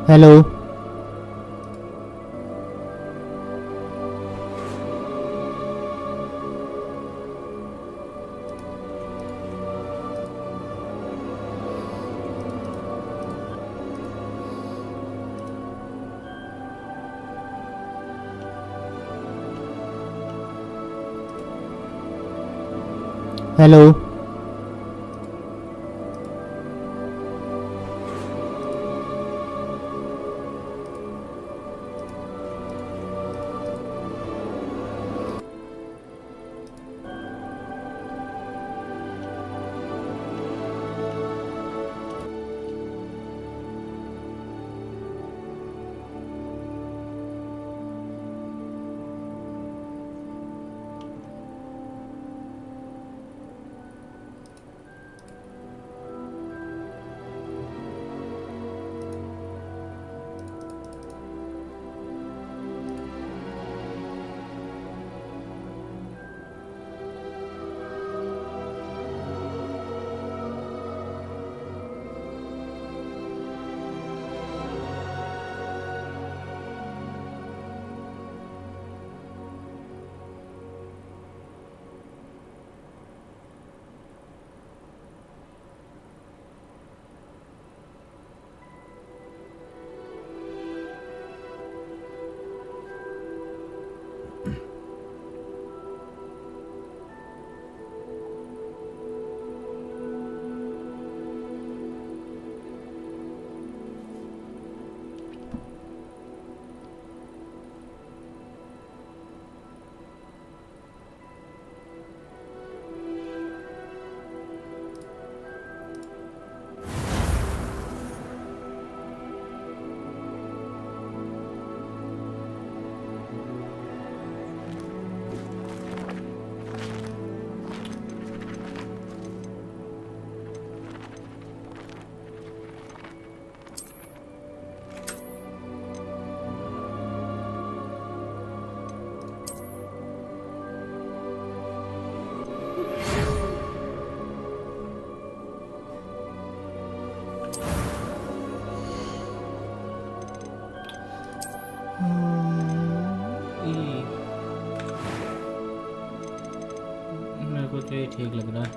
Hello. Hello. मेरे को तो ये ठीक लग रहा है।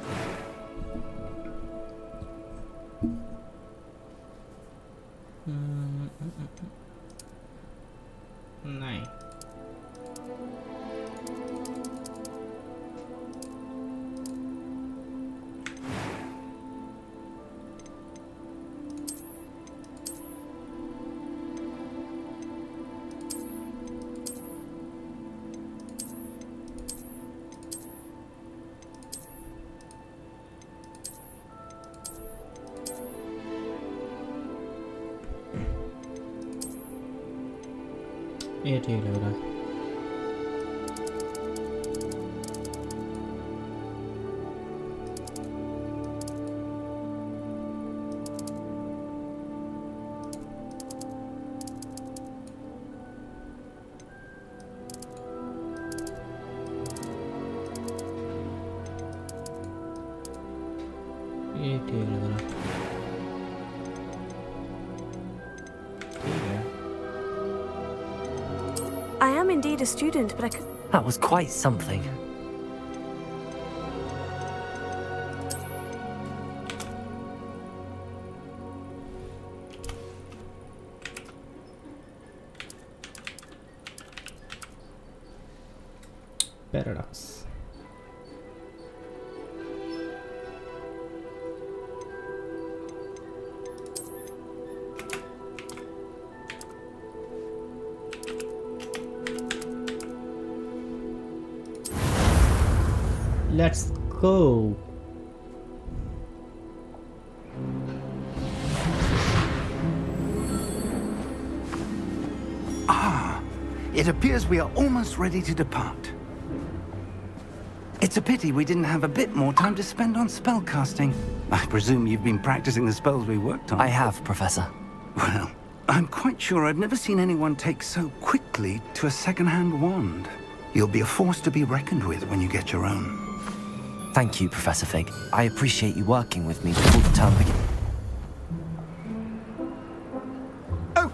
नहीं ये ठीक लग रहा है। ये ठीक लग रहा है। I am indeed a student, but I could... That was quite something. Paradox. Let's go. It appears we are almost ready to depart. It's a pity we didn't have a bit more time to spend on spellcasting. I presume you've been practicing the spells we worked on. I have, Professor. Well, I'm quite sure I've never seen anyone take so quickly to a second-hand wand. You'll be a force to be reckoned with when you get your own. Thank you, Professor Fig. I appreciate you working with me before the term begins. Oh,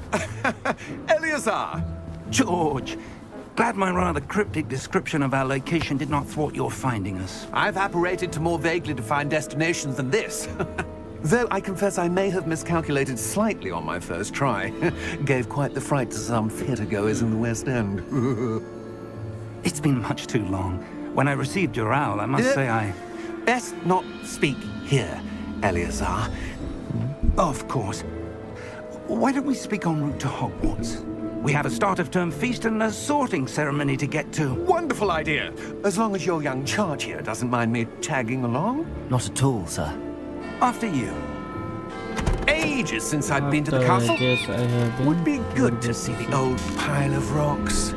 Eleazar! George, glad my rather cryptic description of our location did not thwart your finding us. I've apparated to more vaguely defined destinations than this. Though I confess I may have miscalculated slightly on my first try. Gave quite the fright to some theatre-goers in the West End. It's been much too long. When I received your owl, I must say I... Best not speak here, Eleazar. Of course. Why don't we speak en route to Hogwarts? We have a start-of-term feast and a sorting ceremony to get to. Wonderful idea! As long as your young charge here doesn't mind me tagging along. Not at all, sir. After you. Ages since I'd been to the castle. Yes, I have been. Would be good to see the old pile of rocks.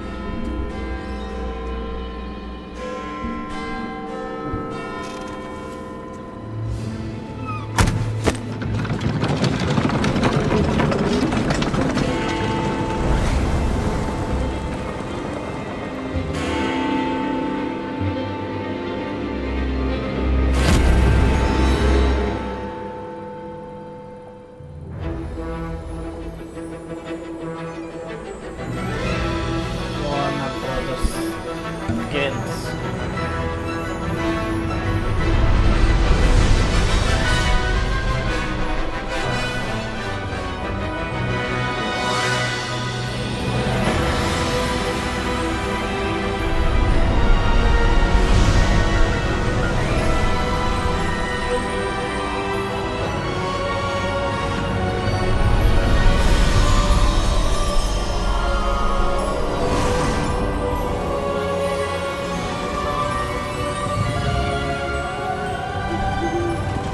Warner Brothers Games.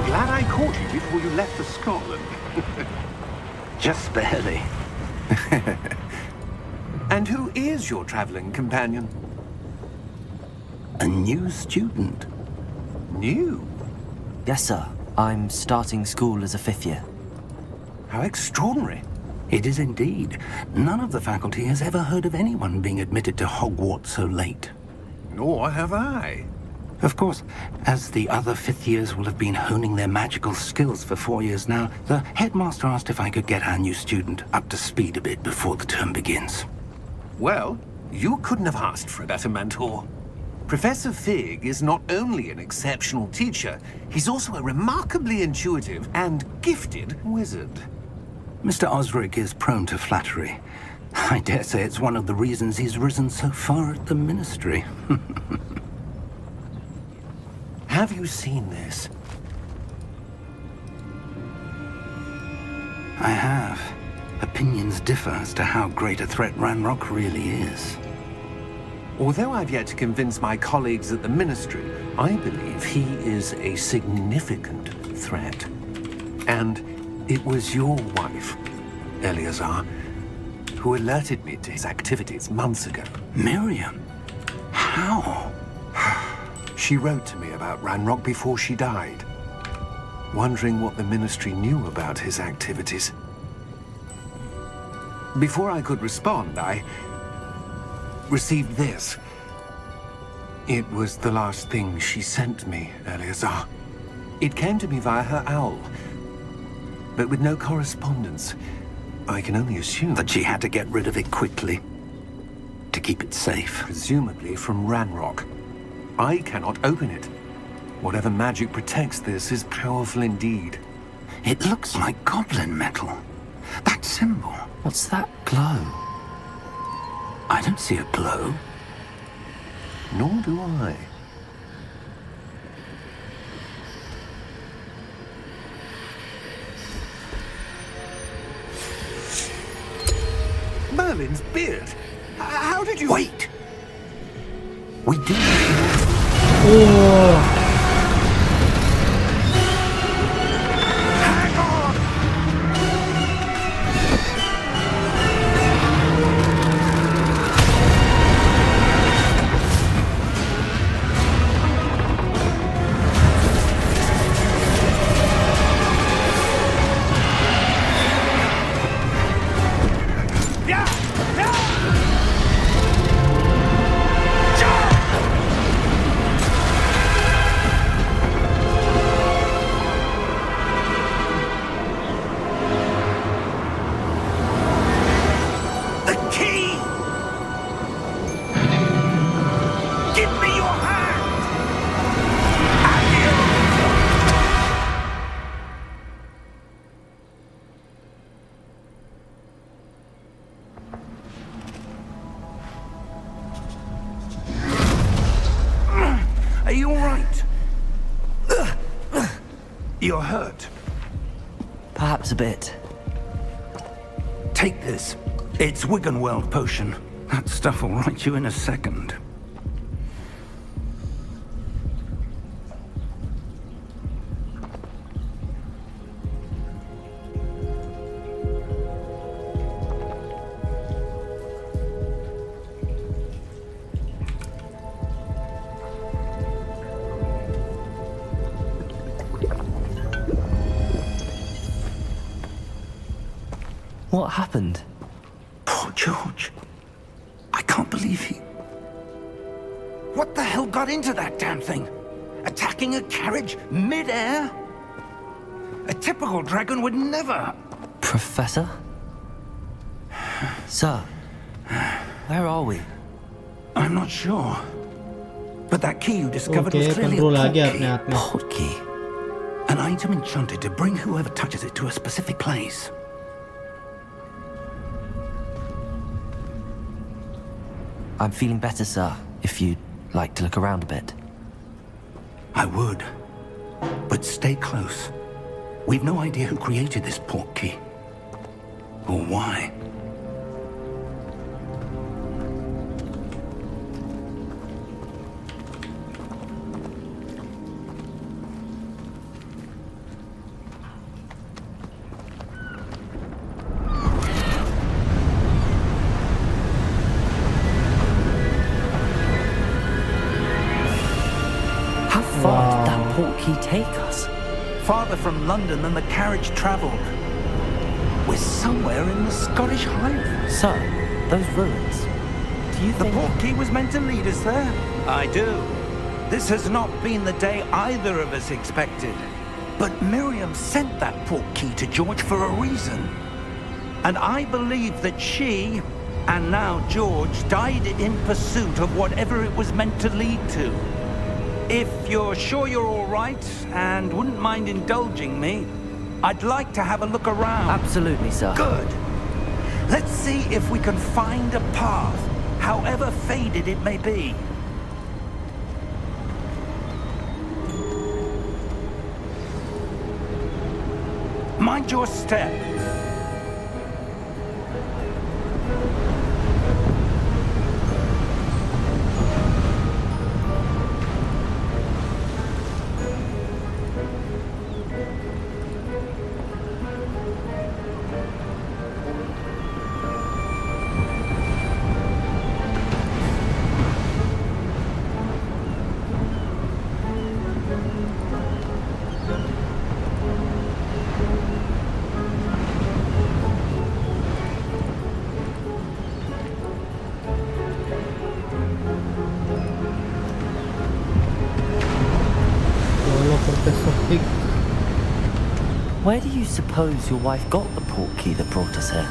Glad I caught you before you left for Scotland. Just barely. And who is your traveling companion? A new student. New? Yes, sir. I'm starting school as a 5th year. How extraordinary. It is indeed. None of the faculty has ever heard of anyone being admitted to Hogwarts so late. Nor have I. Of course, as the other 5th years will have been honing their magical skills for 4 years now, the headmaster asked if I could get our new student up to speed a bit before the term begins. Well, you couldn't have asked for a better mentor. Professor Fig is not only an exceptional teacher, he's also a remarkably intuitive and gifted wizard. Mr. Osric is prone to flattery. I dare say it's one of the reasons he's risen so far at the ministry. Have you seen this? I have. Opinions differ as to how great a threat Ranrock really is. Although I've yet to convince my colleagues at the Ministry, I believe he is a significant threat. And it was your wife, Eleazar, who alerted me to his activities months ago. Miriam? How? She wrote to me about Ranrock before she died, wondering what the Ministry knew about his activities. Before I could respond, I received this. It was the last thing she sent me, Eleazar. It came to me via her owl, but with no correspondence. I can only assume That she had to get rid of it quickly. To keep it safe. presumably from Ranrock. I cannot open it. Whatever magic protects this is powerful indeed. It looks like goblin metal. That symbol. What's that glow? I don't see a glow. Nor do I. Merlin's beard. How did you... Wait! We do. Hang on! Yeah! Yeah! You're hurt. Perhaps a bit. Take this. It's Wiggenweld potion. That stuff will right you in a second. What happened? Poor George. I can't believe he... What the hell got into that damn thing? Attacking a carriage mid-air? A typical dragon would never... Professor? Sir, where are we? I'm not sure. But that key you discovered Okay, was clearly control आ गया a अपने हाथ में. Portkey. an item enchanted to bring whoever touches it to a specific place. I'm feeling better, sir, if you'd like to look around a bit. I would. But stay close. We've no idea who created this portkey. Or why. How far did that portkey take us? Farther from London than the carriage travelled. We're somewhere in the Scottish Highlands. Sir, those ruins. Do you The think... portkey was meant to lead us there? I do. This has not been the day either of us expected. But Miriam sent that portkey to George for a reason. And I believe that she, and now George, died in pursuit of whatever it was meant to lead to. If you're sure you're all right and wouldn't mind indulging me, I'd like to have a look around. Absolutely, sir. Good. Let's see if we can find a path, however faded it may be. Mind your step. Where do you suppose your wife got the portkey that brought us here?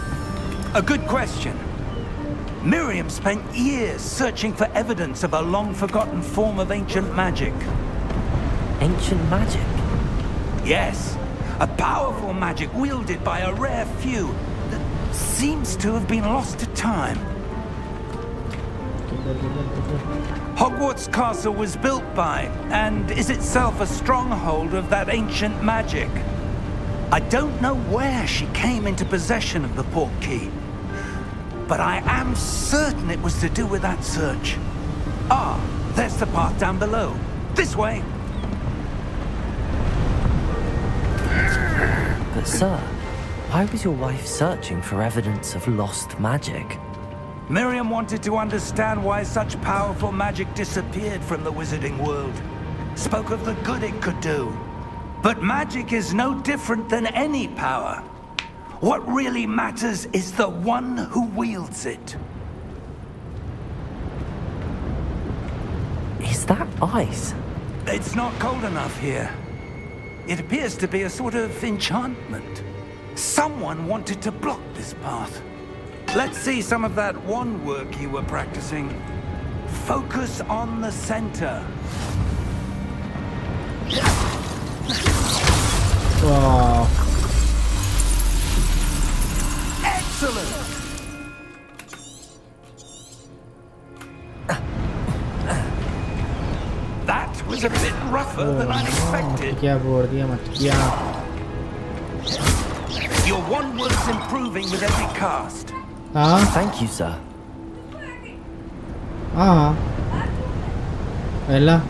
A good question. Miriam spent years searching for evidence of a long-forgotten form of ancient magic. Ancient magic? Yes, a powerful magic wielded by a rare few that seems to have been lost to time. Hogwarts Castle was built by, and is itself a stronghold of that ancient magic. I don't know where she came into possession of the portkey, but I am certain it was to do with that search. Ah, there's the path down below. This way. But sir, why was your wife searching for evidence of lost magic? Miriam wanted to understand why such powerful magic disappeared from the wizarding world. Spoke of the good it could do. But magic is no different than any power. What really matters is the one who wields it. Is that ice? It's not cold enough here. It appears to be a sort of enchantment. Someone wanted to block this path. Let's see some of that wand work you were practicing. Focus on the center. Wow. Excellent! That was was a bit rougher than I'd expected. क्या बोल दिया मत क्या? Your one was improving with every cast. हाँ Thank you, sir. हाँ पहला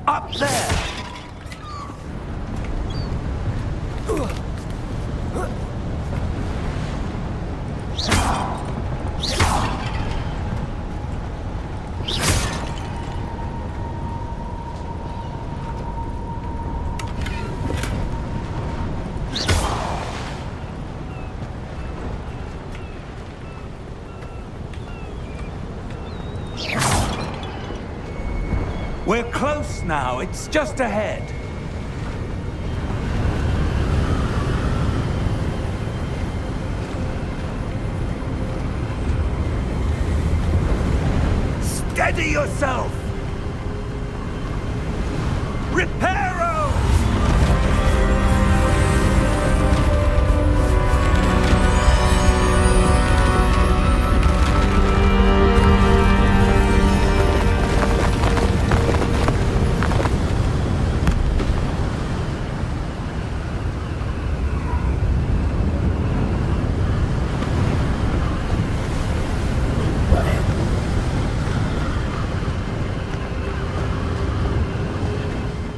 Up there! We're close now. It's just ahead. Steady yourself! Reparo!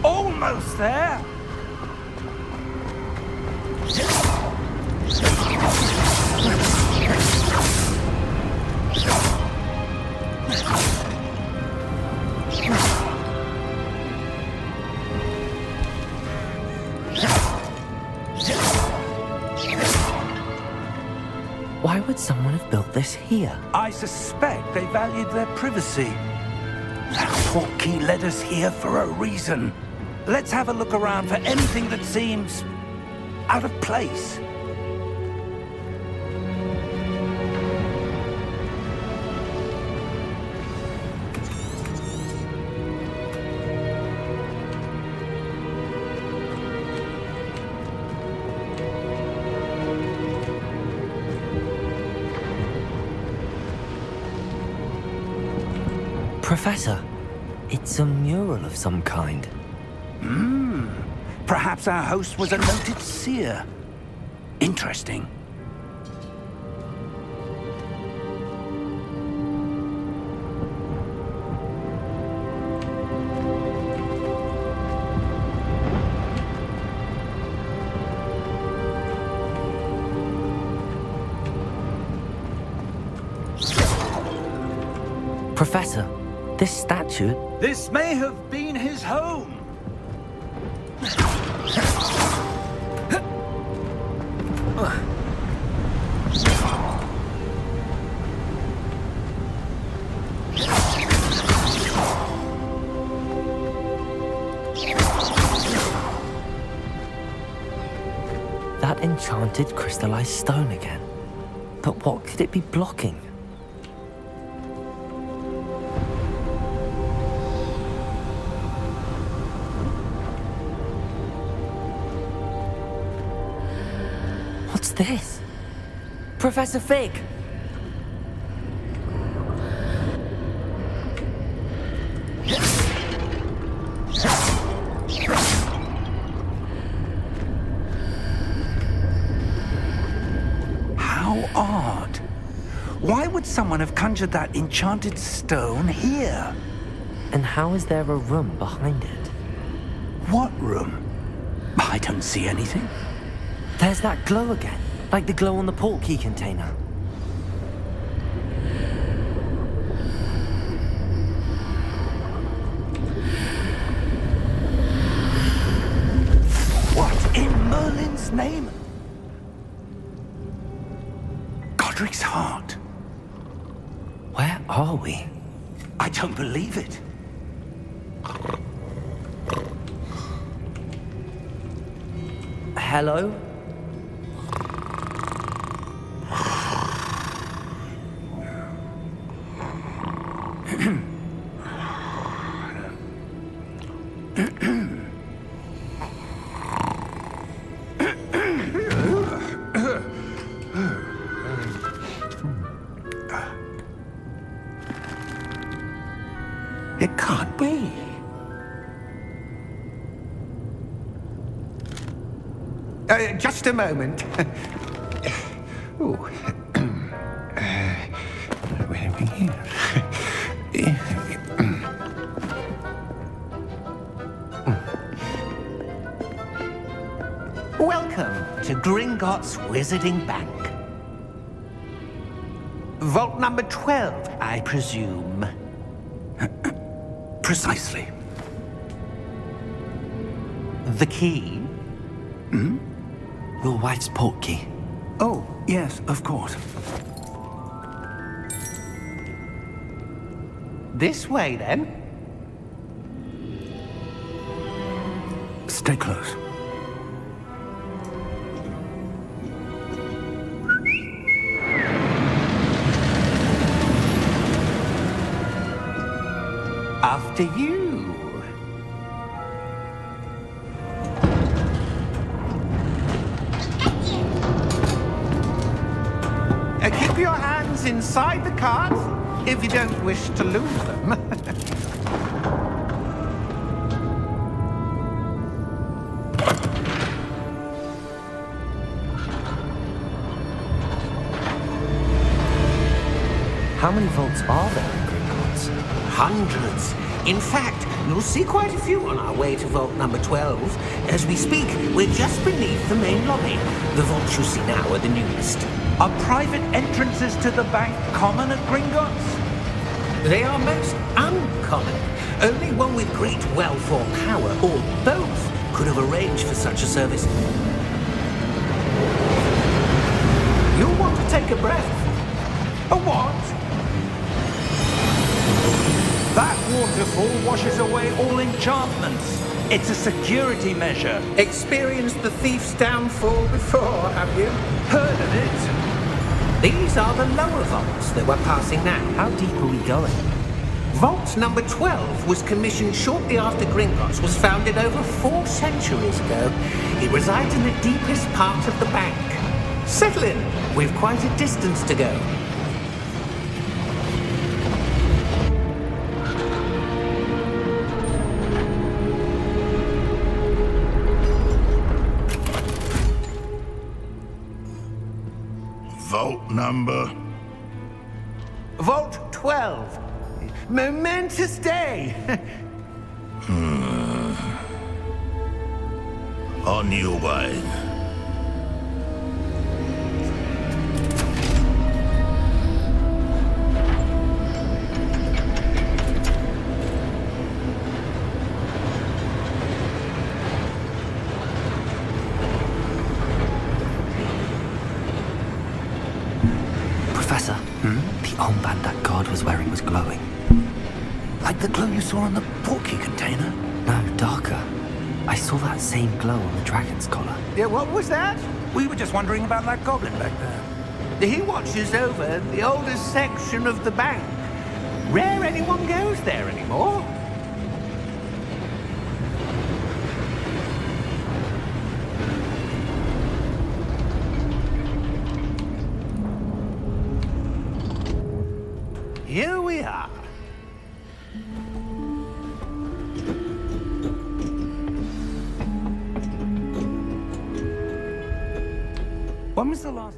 Almost there. Why would someone have built this here? I suspect they valued their privacy. That portkey led us here for a reason. Let's have a look around for anything that seems out of place. Professor, it's a mural of some kind. Perhaps our host was a noted seer. Interesting. Professor, this statue... This may have been his home. enchanted crystallized stone again. But what could it be blocking? What's this? Professor Fig! How odd. Why would someone have conjured that enchanted stone here? And how is there a room behind it? What room? I don't see anything. There's that glow again, like the glow on the portkey container. What in Merlin's name? Godric's heart. Where are we? I don't believe it. Hello? It can't be. Just a moment. Ooh. Where are we here? Welcome to Gringotts Wizarding Bank. Vault number 12, I presume. Precisely. The key? Your wife's portkey. Oh, yes, of course. This way, then. Stay close. After you. Keep your hands inside the cart if you don't wish to lose them. How many vaults are there in Gringotts? Hundreds. In fact, you'll see quite a few on our way to vault number 12. As we speak, we're just beneath the main lobby. The vaults you see now are the newest. Are private entrances to the bank common at Gringotts? They are most uncommon. Only one with great wealth or power, or both, could have arranged for such a service. You'll want to take a breath. A what? That waterfall washes away all enchantments. It's a security measure. Experienced the thief's downfall before, have you? Heard of it? These are the lower vaults that we're passing now. How deep are we going? Vault number 12 was commissioned shortly after Gringotts was founded over 4 centuries ago. It resides in the deepest part of the bank. Settle in. We've quite a distance to go. Vault number? Vault 12. Momentous day. On you, Wine. Professor, the armband that guard was wearing was glowing. Like the glow you saw on the portkey container? No, darker. I saw that same glow on the dragon's collar. Yeah, what was that? We were just wondering about that goblin back there. He watches over the oldest section of the bank. Rare anyone goes there anymore. Here we are. When was the last...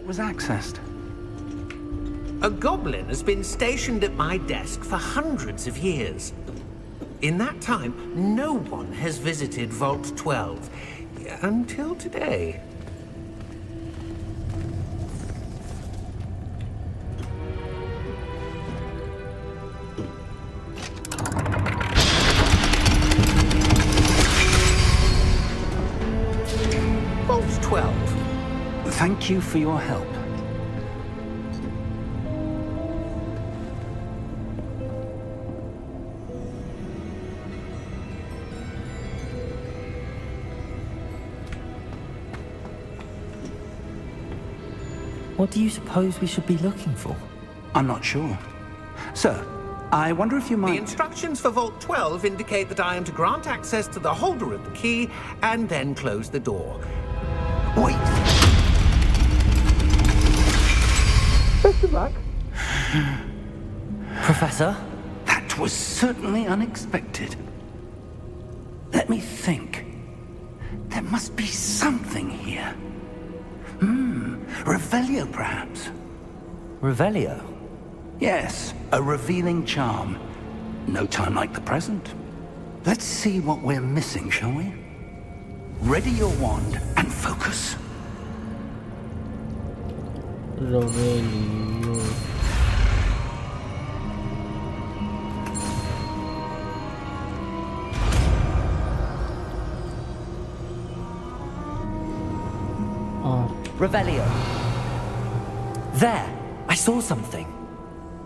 was accessed? A goblin has been stationed at my desk for hundreds of years. In that time, no one has visited Vault 12 until today. Vault 12. Thank you for your help. What do you suppose we should be looking for? I'm not sure. Sir, I wonder if you The might... instructions for Vault 12 indicate that I am to grant access to the holder of the key and then close the door. Wait! Best of luck. Professor? That was certainly unexpected. Let me think. There must be something here. Revelio, perhaps? Revelio? Yes, a revealing charm. No time like the present. Let's see what we're missing, shall we? Ready your wand and focus. Revelio. Revelio. There! I saw something.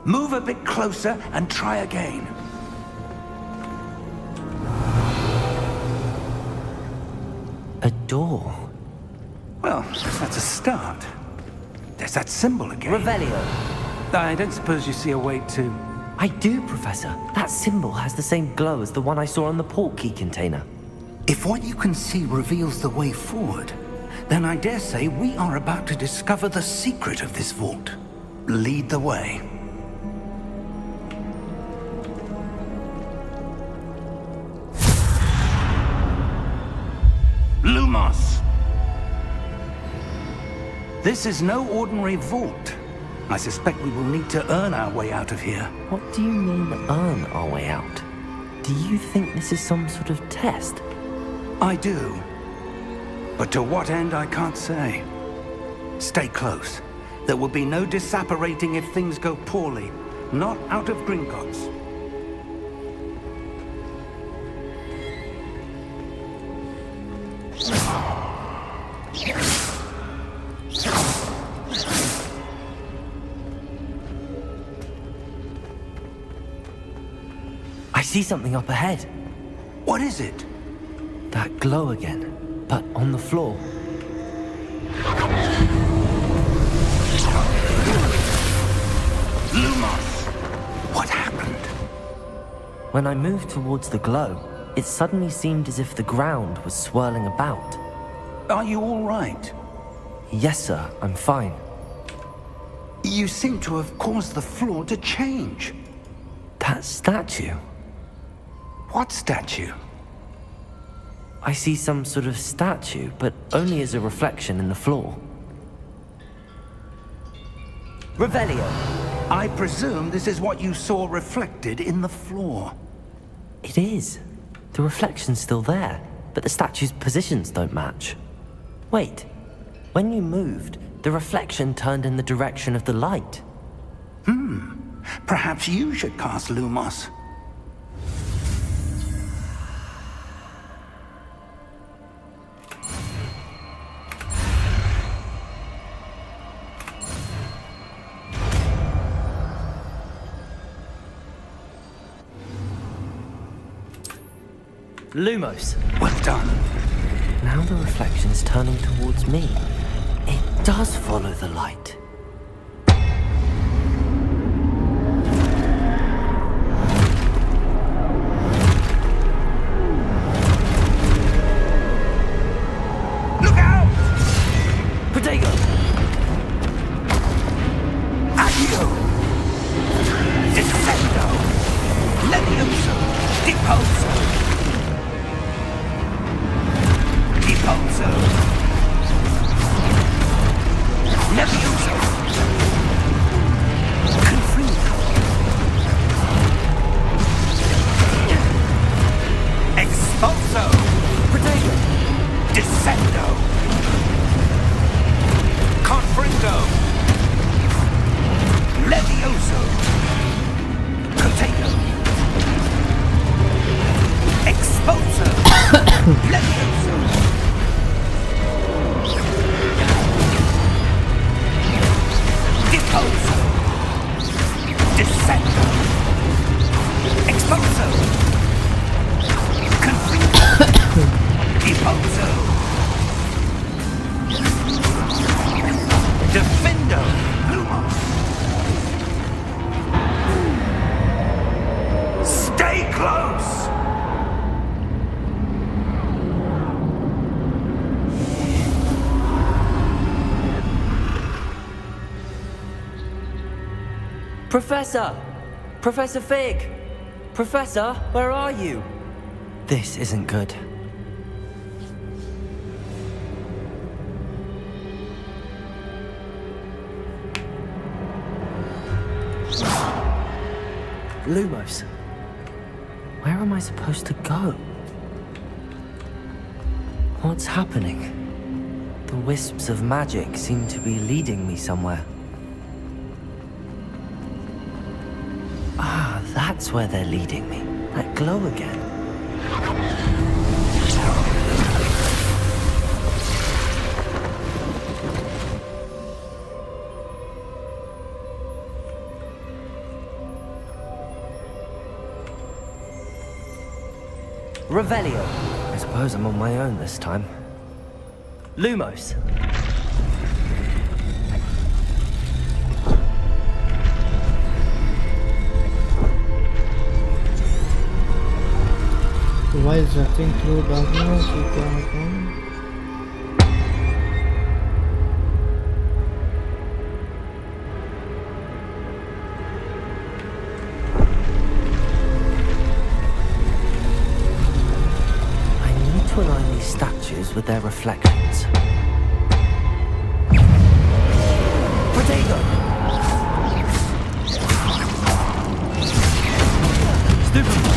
Move a bit closer and try again. A door. Well, that's a start. There's that symbol again. Revelio. I don't suppose you see a way to... I do, Professor. That symbol has the same glow as the one I saw on the port key container. If what you can see reveals the way forward, then I dare say we are about to discover the secret of this vault. Lead the way. Lumos! This is no ordinary vault. I suspect we will need to earn our way out of here. What do you mean, earn our way out? Do you think this is some sort of test? I do. But to what end, I can't say. Stay close. There will be no disapparating if things go poorly. Not out of Gringotts. I see something up ahead. What is it? That glow again, but on the floor. Lumos! What happened? When I moved towards the glow, it suddenly seemed as if the ground was swirling about. Are you all right? Yes, sir, I'm fine. You seem to have caused the floor to change. That statue. What statue? I see some sort of statue, but only as a reflection in the floor. Revelio. I presume this is what you saw reflected in the floor. It is. The reflection's still there, but the statue's positions don't match. Wait, when you moved, the reflection turned in the direction of the light. Perhaps you should cast Lumos. Lumos. Well done. Now the reflection's turning towards me. It does follow the light. Look out! Protego! Accio! Descendo! Levioso! Deposo! Deposo! Levioso! Confringo! Expulso! Protego! Descendo! Confringo! Levioso! Protego! Expulso! Levioso! Deposo! Descendo! Expulso! Confringo! Deposo! Defendo! Lumos! Stay close! Professor! Professor Fig! Professor, where are you? This isn't good. Lumos. Where am I supposed to go? What's happening? The wisps of magic seem to be leading me somewhere. Ah, that's where they're leading me. That glow again. Revelio. I suppose I'm on my own this time. Lumos. While rushing through darkness, you can To align these statues with their reflections. Protego! Stupefy!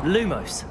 Lumos.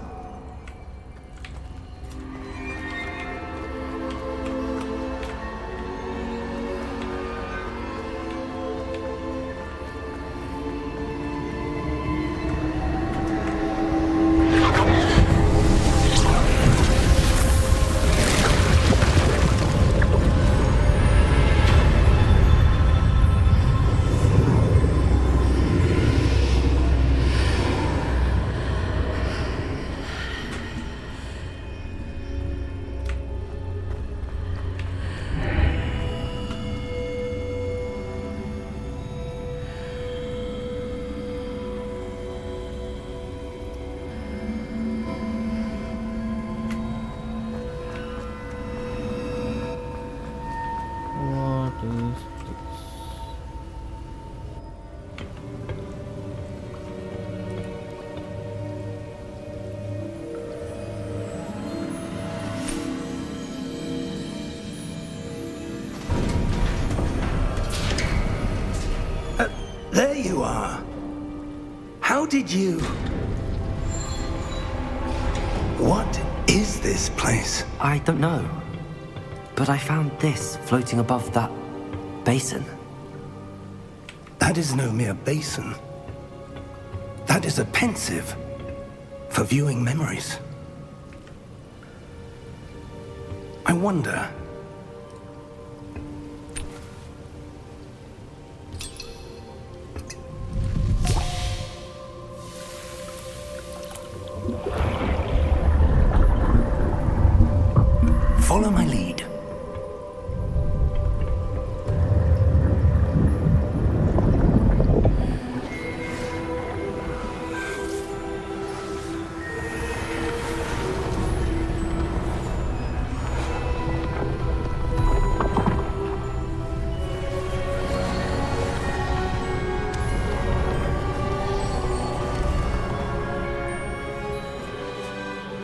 you are. How did you... What is this place? I don't know. But I found this floating above that basin. That is no mere basin. That is a pensive for viewing memories. I wonder... Follow my lead.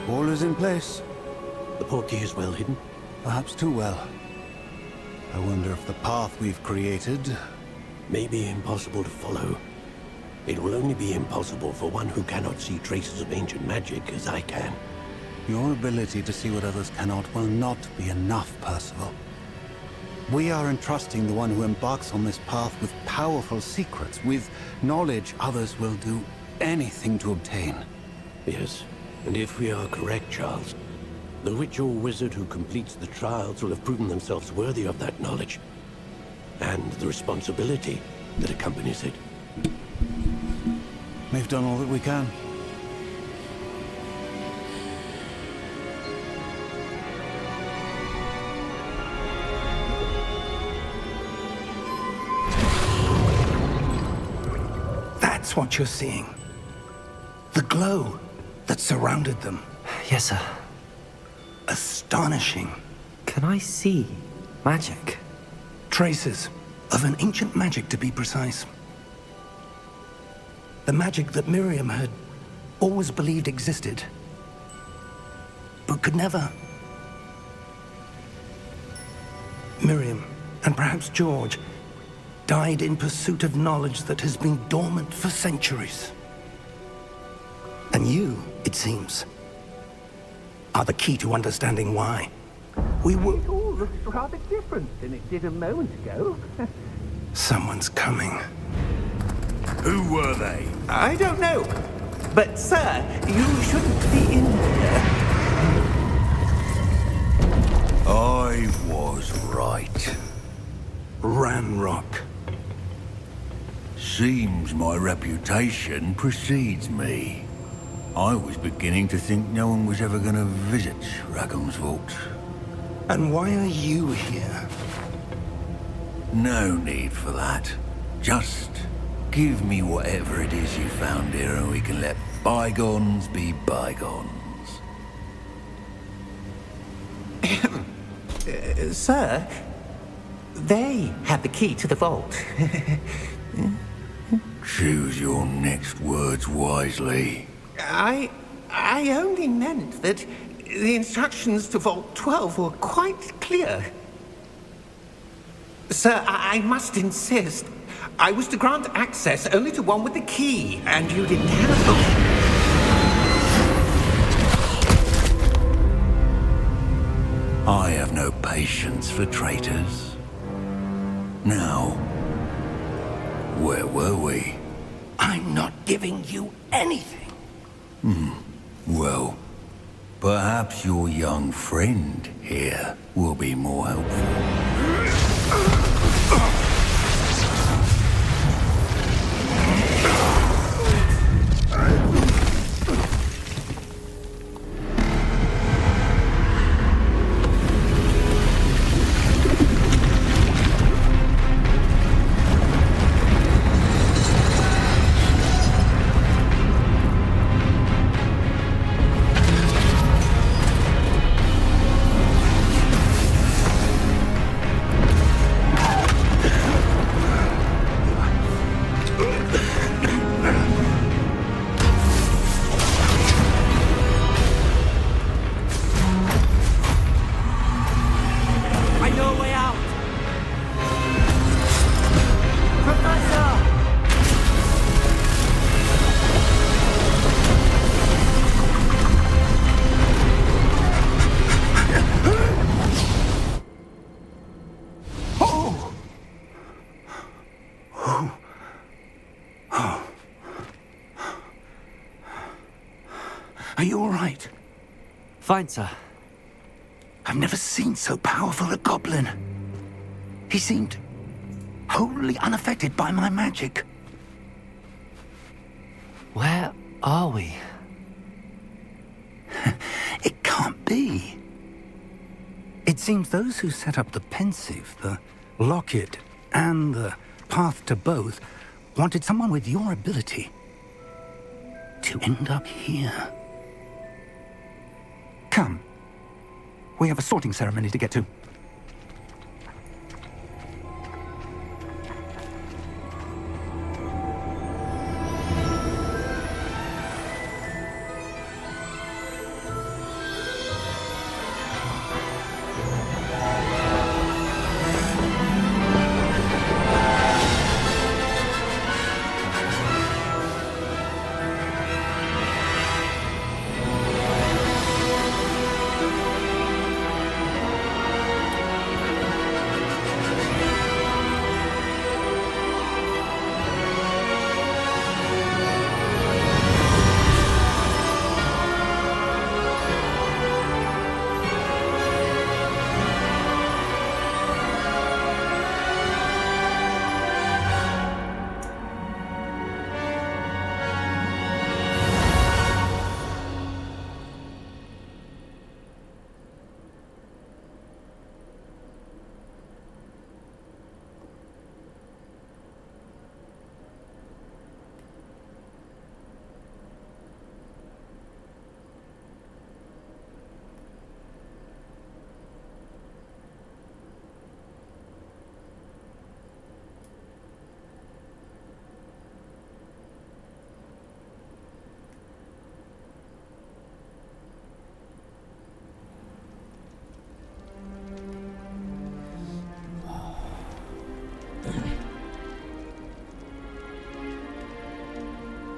All is in place. The portkey is well hidden. Perhaps too well. I wonder if the path we've created... May be impossible to follow. It will only be impossible for one who cannot see traces of ancient magic as I can. Your ability to see what others cannot will not be enough, Percival. We are entrusting the one who embarks on this path with powerful secrets, with knowledge others will do anything to obtain. Yes, and if we are correct, Charles, the witch or wizard who completes the trials will have proven themselves worthy of that knowledge, and the responsibility that accompanies it. We've done all that we can. That's what you're seeing. The glow that surrounded them. Yes, sir. Astonishing. Can I see magic? Traces of an ancient magic, to be precise. The magic that Miriam had always believed existed, but could never. Miriam, and perhaps George, died in pursuit of knowledge that has been dormant for centuries. And you, it seems, are the key to understanding why. We were... It all looks rather different than it did a moment ago. Someone's coming. Who were they? I don't know. But, sir, you shouldn't be in here. I was right. Ranrock. Seems my reputation precedes me. I was beginning to think no one was ever going to visit Ragon's vault. And why are you here? No need for that. Just give me whatever it is you found here and we can let bygones be bygones. Sir, they have the key to the vault. Choose your next words wisely. I only meant that the instructions to Vault 12 were quite clear. Sir, I must insist. I was to grant access only to one with the key, and you didn't have them. I have no patience for traitors. Now, where were we? I'm not giving you anything. Well, perhaps your young friend here will be more helpful. Are you all right? Fine, sir. I've never seen so powerful a goblin. He seemed wholly unaffected by my magic. Where are we? It can't be. It seems those who set up the pensive, the locket, and the path to both wanted someone with your ability to end up here. Come. We have a sorting ceremony to get to.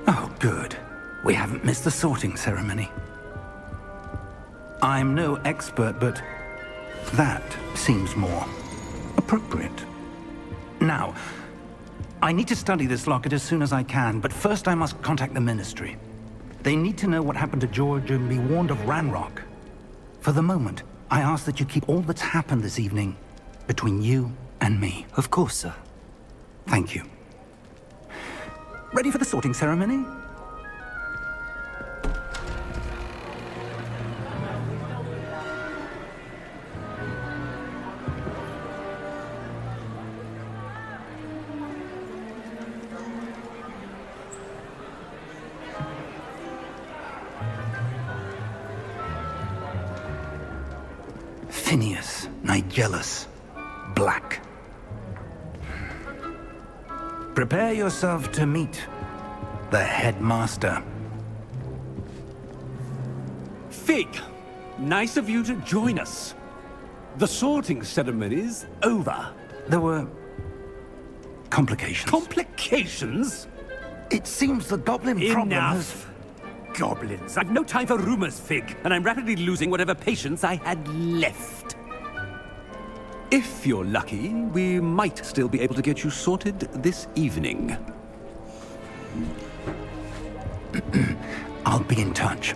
Oh, good. We haven't missed the sorting ceremony. I'm no expert, but that seems more appropriate. Now, I need to study this locket as soon as I can, but first I must contact the Ministry. They need to know what happened to George and be warned of Ranrock. For the moment, I ask that you keep all that's happened this evening between you and me. Of course, sir. Thank you. Ready for the sorting ceremony? Phineas, Nigellus, Black. Prepare yourself to meet the headmaster. Fig, nice of you to join us. The sorting ceremony's over. There were complications. Complications? It seems the goblin problem has... Enough! Goblins. I've no time for rumors, Fig, and I'm rapidly losing whatever patience I had left. If you're lucky, we might still be able to get you sorted this evening. I'll be in touch.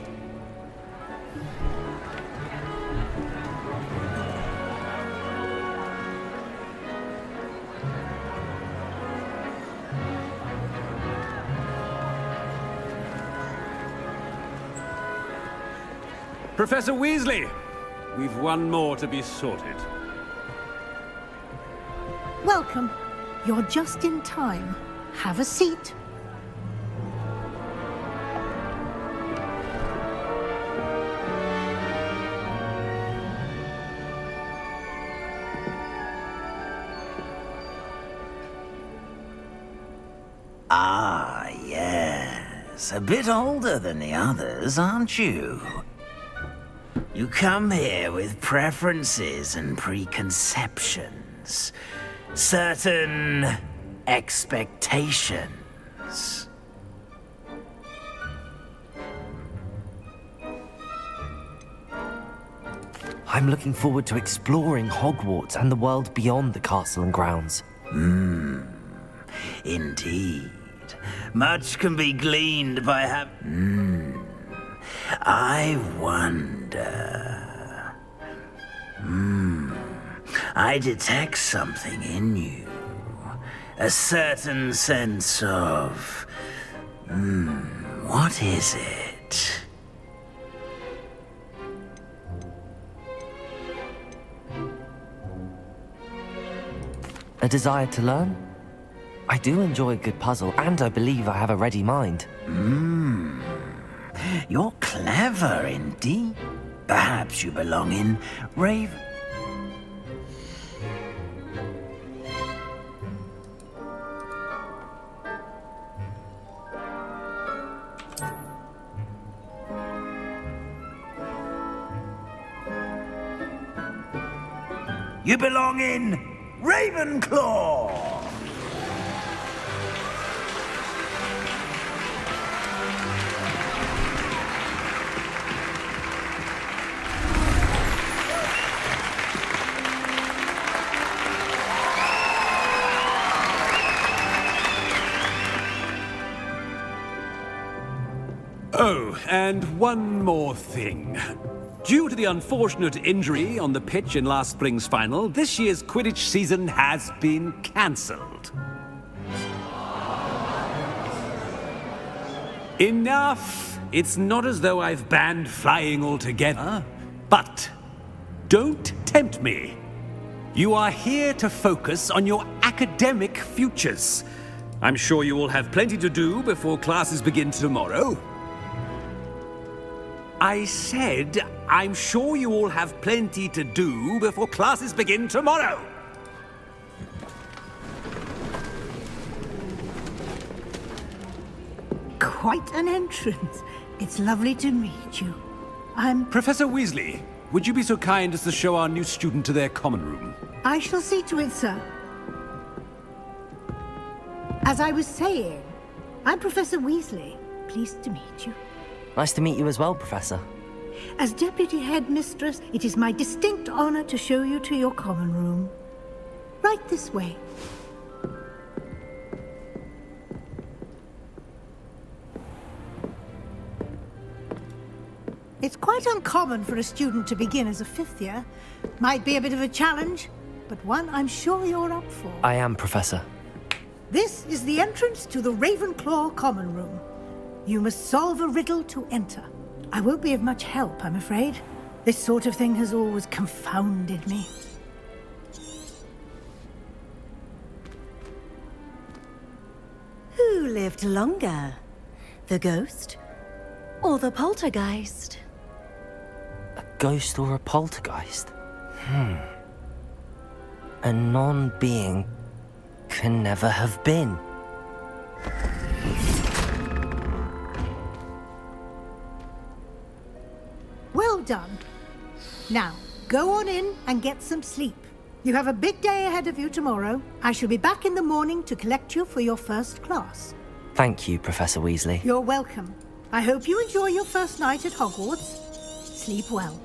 Professor Weasley, we've one more to be sorted. Welcome. You're just in time. Have a seat. Ah, yes. A bit older than the others, aren't you? You come here with preferences and preconceptions. Certain expectations. I'm looking forward to exploring Hogwarts and the world beyond the castle and grounds. Indeed. Much can be gleaned by I wonder... I detect something in you. A certain sense of... what is it? A desire to learn? I do enjoy a good puzzle, and I believe I have a ready mind. You're clever indeed. Perhaps you belong in Raven... You belong in Ravenclaw! Oh, and one more thing. Due to the unfortunate injury on the pitch in last spring's final, this year's Quidditch season has been cancelled. Enough! It's not as though I've banned flying altogether, but don't tempt me. You are here to focus on your academic futures. I'm sure you all have plenty to do before classes begin tomorrow. I said, I'm sure you all have plenty to do before classes begin tomorrow. Quite an entrance. It's lovely to meet you. Professor Weasley, would you be so kind as to show our new student to their common room? I shall see to it, sir. As I was saying, I'm Professor Weasley. Pleased to meet you. Nice to meet you as well, Professor. As Deputy Headmistress, it is my distinct honor to show you to your common room. Right this way. It's quite uncommon for a student to begin as a fifth year. Might be a bit of a challenge, but one I'm sure you're up for. I am, Professor. This is the entrance to the Ravenclaw common room. You must solve a riddle to enter. I won't be of much help, I'm afraid. This sort of thing has always confounded me. Who lived longer? The ghost or the poltergeist? A ghost or a poltergeist? A non-being can never have been. Well done. Now, go on in and get some sleep. You have a big day ahead of you tomorrow. I shall be back in the morning to collect you for your first class. Thank you, Professor Weasley. You're welcome. I hope you enjoy your first night at Hogwarts. Sleep well.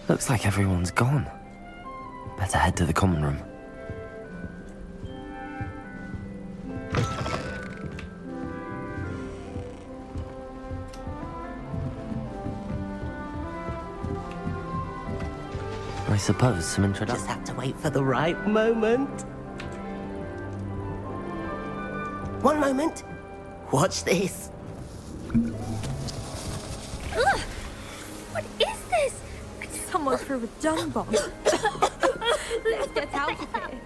Looks like everyone's gone. Better head to the common room. I suppose some introduction. Just have to wait for the right moment. One moment. Watch this. Ugh! What is this? Someone threw a dung bomb. Let's get out of here.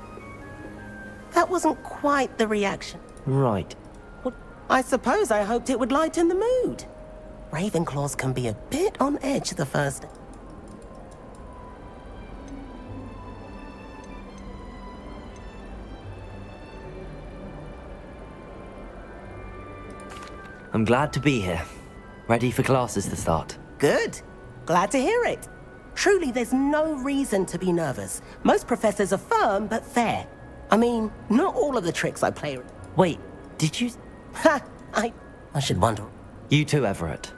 That wasn't quite the reaction. Right. Well, I suppose I hoped it would lighten the mood. Ravenclaws can be a bit on edge the first... I'm glad to be here. Ready for classes to start. Good. Glad to hear it. Truly, there's no reason to be nervous. Most professors are firm but fair. I mean, not all of the tricks I play... Wait, Did you... Ha! I should wonder. You too, Everett.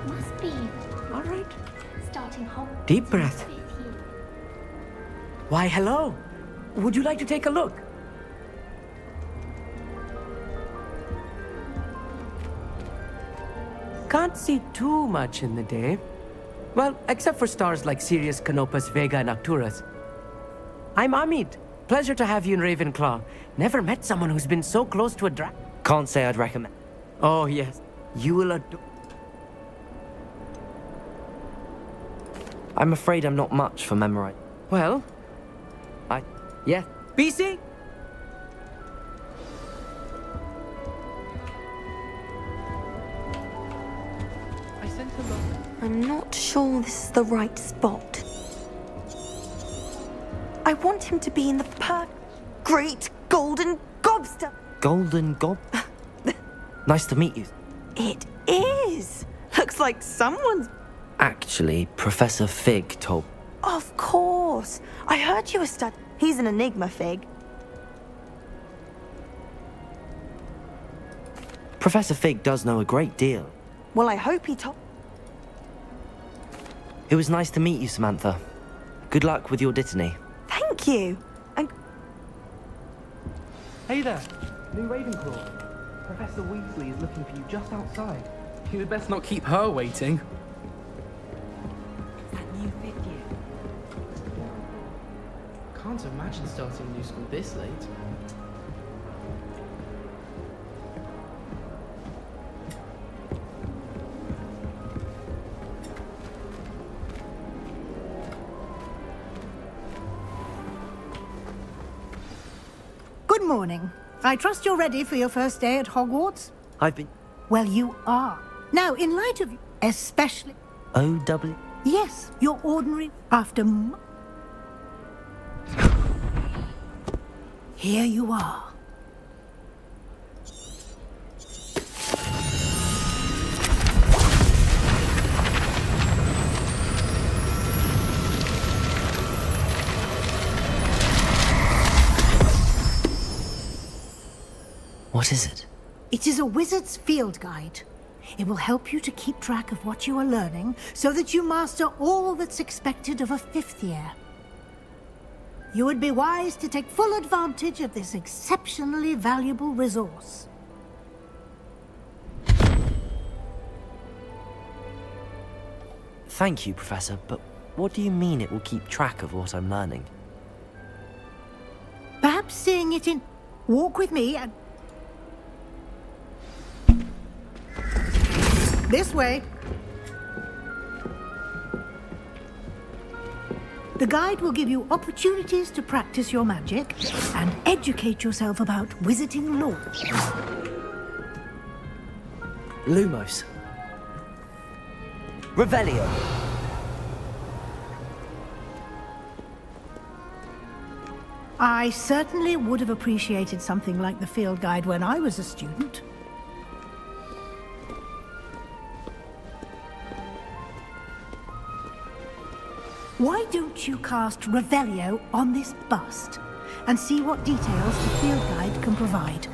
Must be. All right. Starting Hogwarts. Deep breath. Why, hello. Would you like to take a look? Can't see too much in the day. Well, except for stars like Sirius, Canopus, Vega, and Arcturus. I'm Amit. Pleasure to have you in Ravenclaw. Never met someone who's been so close to a Can't say I'd recommend. Oh, yes. You will adore... I'm afraid I'm not much for memory. Well... Yeah. BC? I sent a look. I'm not sure this is the right spot. I want him to be in the great golden gobster. Golden Gob? Nice to meet you. It is. Looks like someone's... Actually, Professor Fig told... Of course. I heard you were He's an enigma, Fig. Professor Fig does know a great deal. Well, I hope he told... It was nice to meet you, Samantha. Good luck with your dittany. Thank you. And... Hey there, new Ravenclaw. Professor Weasley is looking for you just outside. You had best not keep her waiting. Can't imagine starting new school this late. Good morning. I trust you're ready for your first day at Hogwarts? I've been... Well, you are. Now, in light of... especially... O-W? Yes, your ordinary... after... Here you are. What is it? It is a wizard's field guide. It will help you to keep track of what you are learning so that you master all that's expected of a 5th year. You would be wise to take full advantage of this exceptionally valuable resource. Thank you, Professor, but what do you mean it will keep track of what I'm learning? Perhaps seeing it in... Walk with me and... This way. The guide will give you opportunities to practice your magic and educate yourself about wizarding lore. Lumos. Revelio. I certainly would have appreciated something like the field guide when I was a student. Why don't you cast Revelio on this bust and see what details the field guide can provide?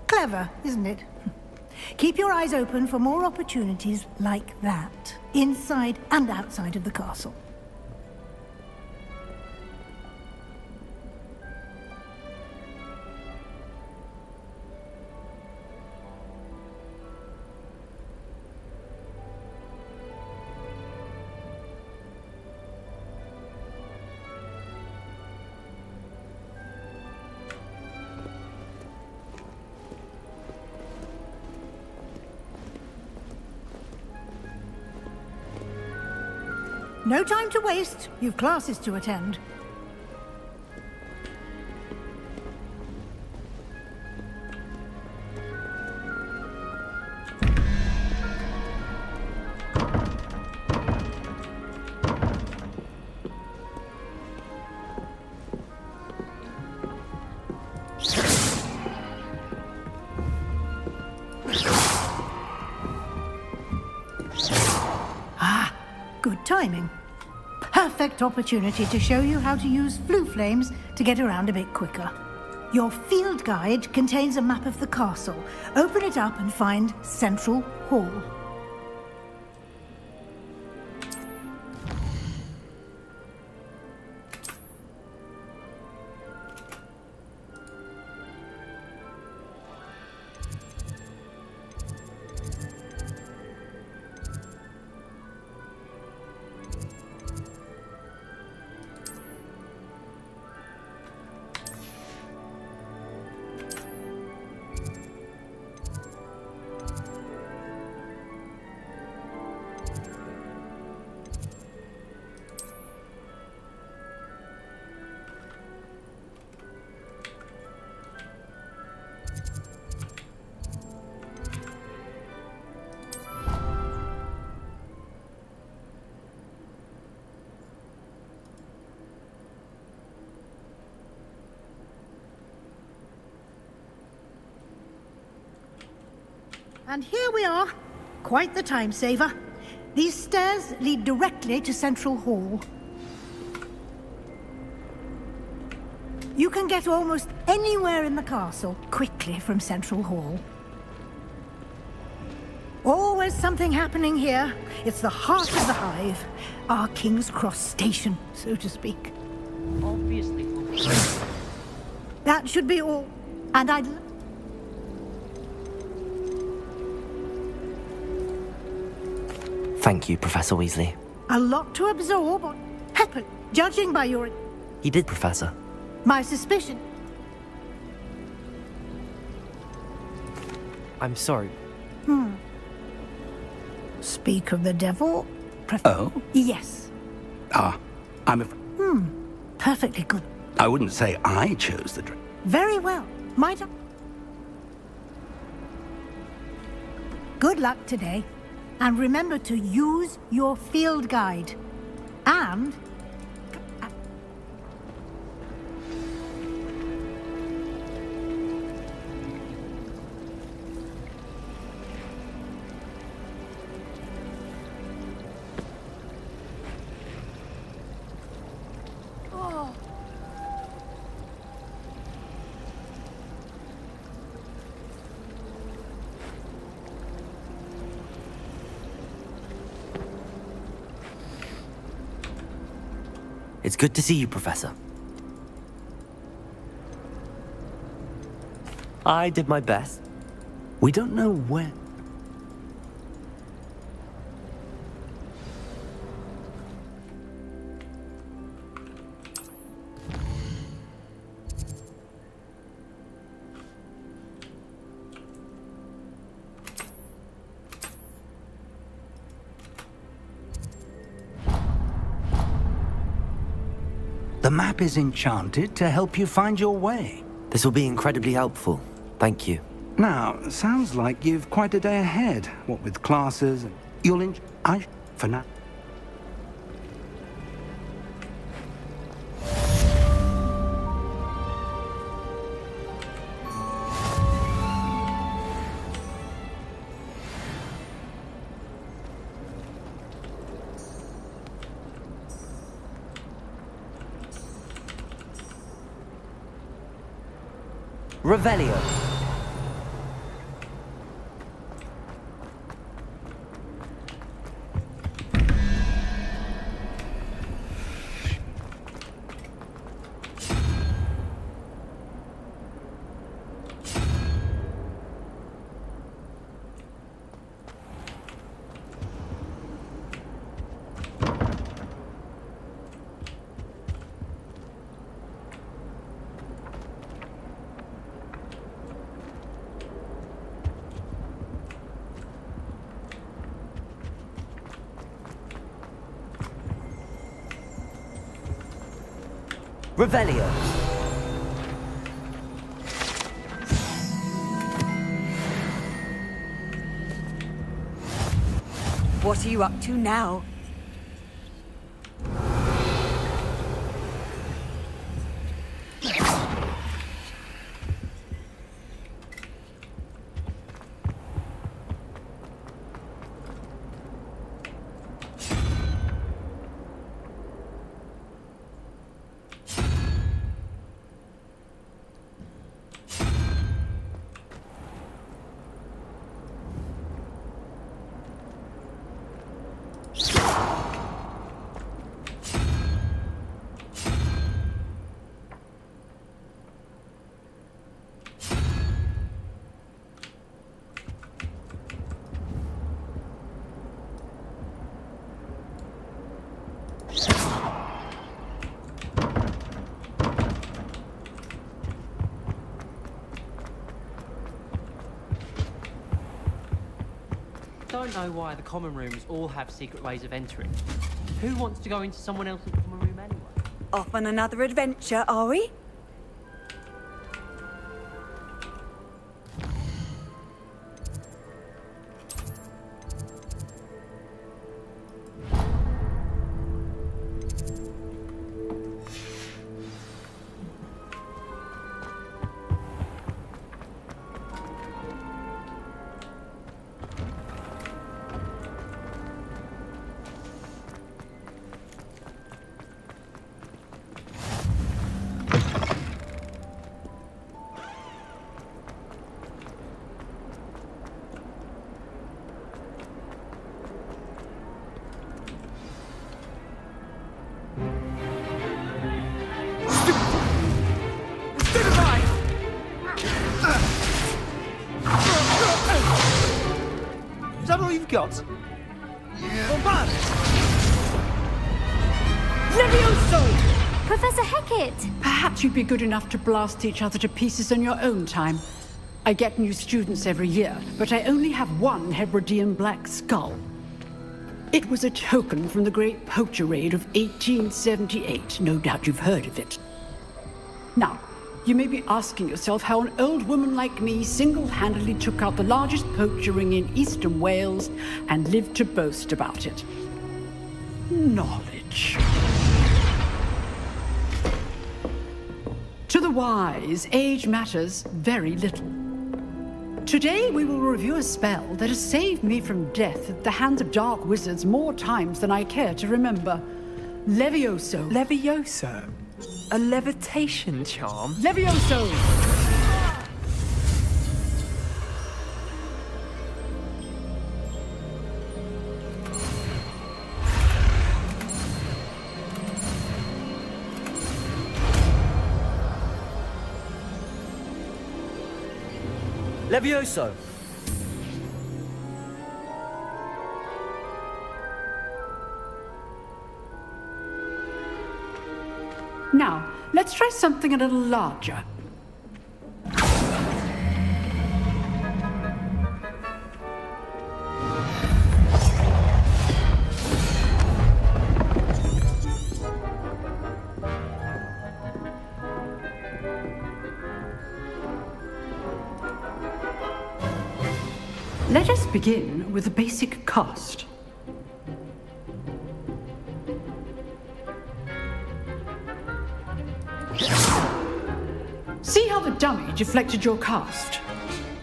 Clever, isn't it? Keep your eyes open for more opportunities like that, inside and outside of the castle. No time to waste. You've classes to attend. timing. Perfect opportunity to show you how to use flue flames to get around a bit quicker. Your field guide contains a map of the castle. Open it up and find Central Hall. And here we are. Quite the time saver. These stairs lead directly to Central Hall. You can get almost anywhere in the castle quickly from Central Hall. Always something happening here. It's the heart of the hive. Our King's Cross station, so to speak. Obviously. That should be all. And I'd... Thank you, Professor Weasley. A lot to absorb, or happen, judging by your... He did, Professor. My suspicion. I'm sorry. Speak of the devil. Oh? Yes. I'm Perfectly good. I wouldn't say I chose the drink. Very well. Might I... Good luck today. And remember to use your field guide. And... It's good to see you, Professor. I did my best. We don't know where... The map is enchanted to help you find your way. This will be incredibly helpful. Thank you. Now, sounds like you've quite a day ahead. What with classes and... You'll for now. Revelio. Revelio. What are you up to now? don't know why the common rooms all have secret ways of entering. Who wants to go into someone else's common room anyway? Off on another adventure, are we? Is that all you've got? Levioso! Professor Hecat! Perhaps you'd be good enough to blast each other to pieces in your own time. I get new students every year, but I only have one Hebridean black skull. It was a token from the Great Poacher Raid of 1878. No doubt you've heard of it. Now, you may be asking yourself how an old woman like me single-handedly took out the largest poacher ring in eastern Wales and lived to boast about it. Knowledge. To the wise, age matters very little. Today we will review a spell that has saved me from death at the hands of dark wizards more times than I care to remember. Levioso. Levioso? A levitation charm? Levioso! Levioso! Now, let's try something a little larger. Let us begin with the basic cast. See how the dummy deflected your cast?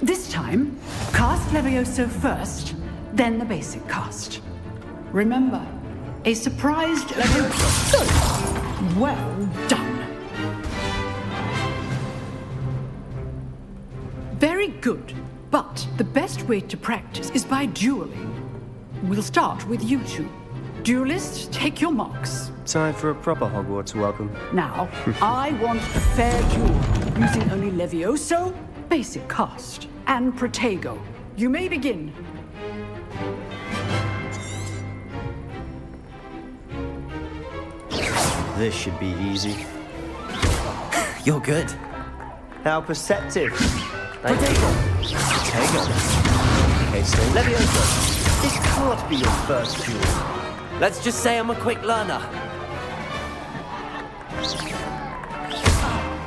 This time, cast Levioso first, then the basic cast. Remember, a surprised Levioso. Good. Well done. Very good. But the best way to practice is by dueling. We'll start with you two. Duelists, take your marks. Time for a proper Hogwarts welcome. Now, I want a fair duel, using only Levioso, basic cast, and Protego. You may begin. This should be easy. You're good. How perceptive. Protego. Okay, so Levioso, this can't be your first duel. Let's just say I'm a quick learner.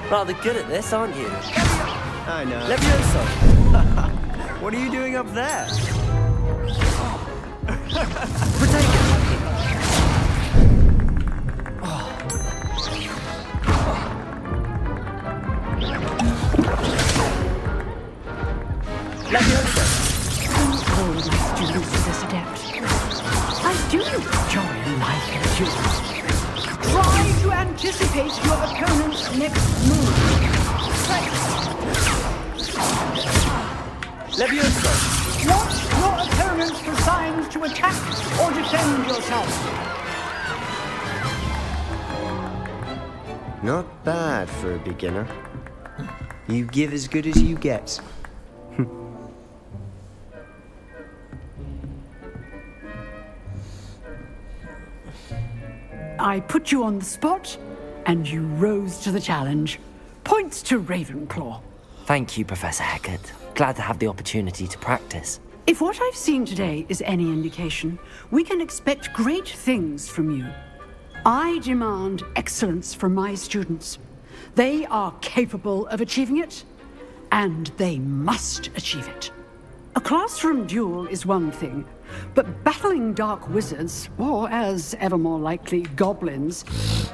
Rather good at this, aren't you? I know. Levioso! What are you doing up there? Levioso! Don't all my students to this adept. I do enjoy life and duels. Try to anticipate your opponent's next move. Levioso! Watch your opponent for signs to attack or defend yourself. Not bad for a beginner. You give as good as you get. I put you on the spot, and you rose to the challenge. Points to Ravenclaw. Thank you, Professor Hecat. Glad to have the opportunity to practice. If what I've seen today is any indication, we can expect great things from you. I demand excellence from my students. They are capable of achieving it, and they must achieve it. A classroom duel is one thing, but battling dark wizards, or as ever more likely, goblins,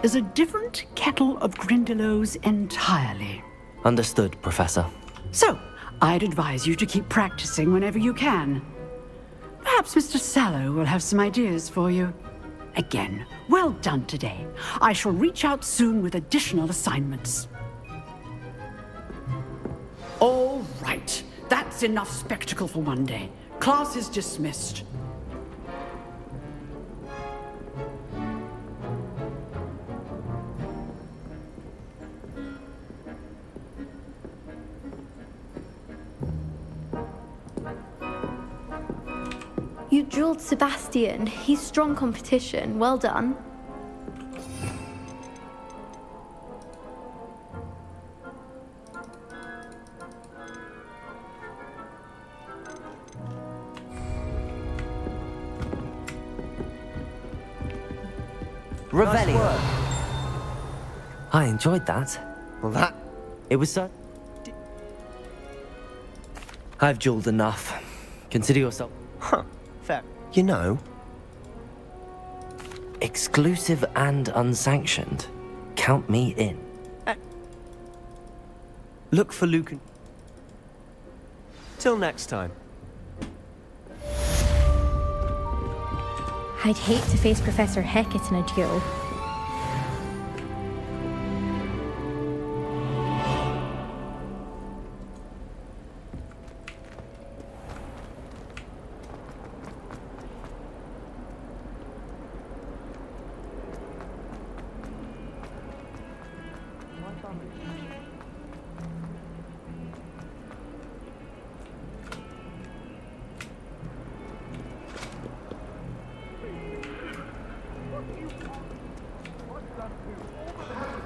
is a different kettle of Grindylows entirely. Understood, Professor. So, I'd advise you to keep practicing whenever you can. Perhaps Mr. Sallow will have some ideas for you. Again, well done today. I shall reach out soon with additional assignments. All right. That's enough spectacle for one day. Class is dismissed. You drilled Sebastian. He's strong competition. Well done. Revelio. I enjoyed that. Well, it was so... I've jeweled enough. Consider yourself... Huh. Fair. You know... Exclusive and unsanctioned. Count me in. Look for Luke and... Till next time. I'd hate to face Professor Hecat in a duel.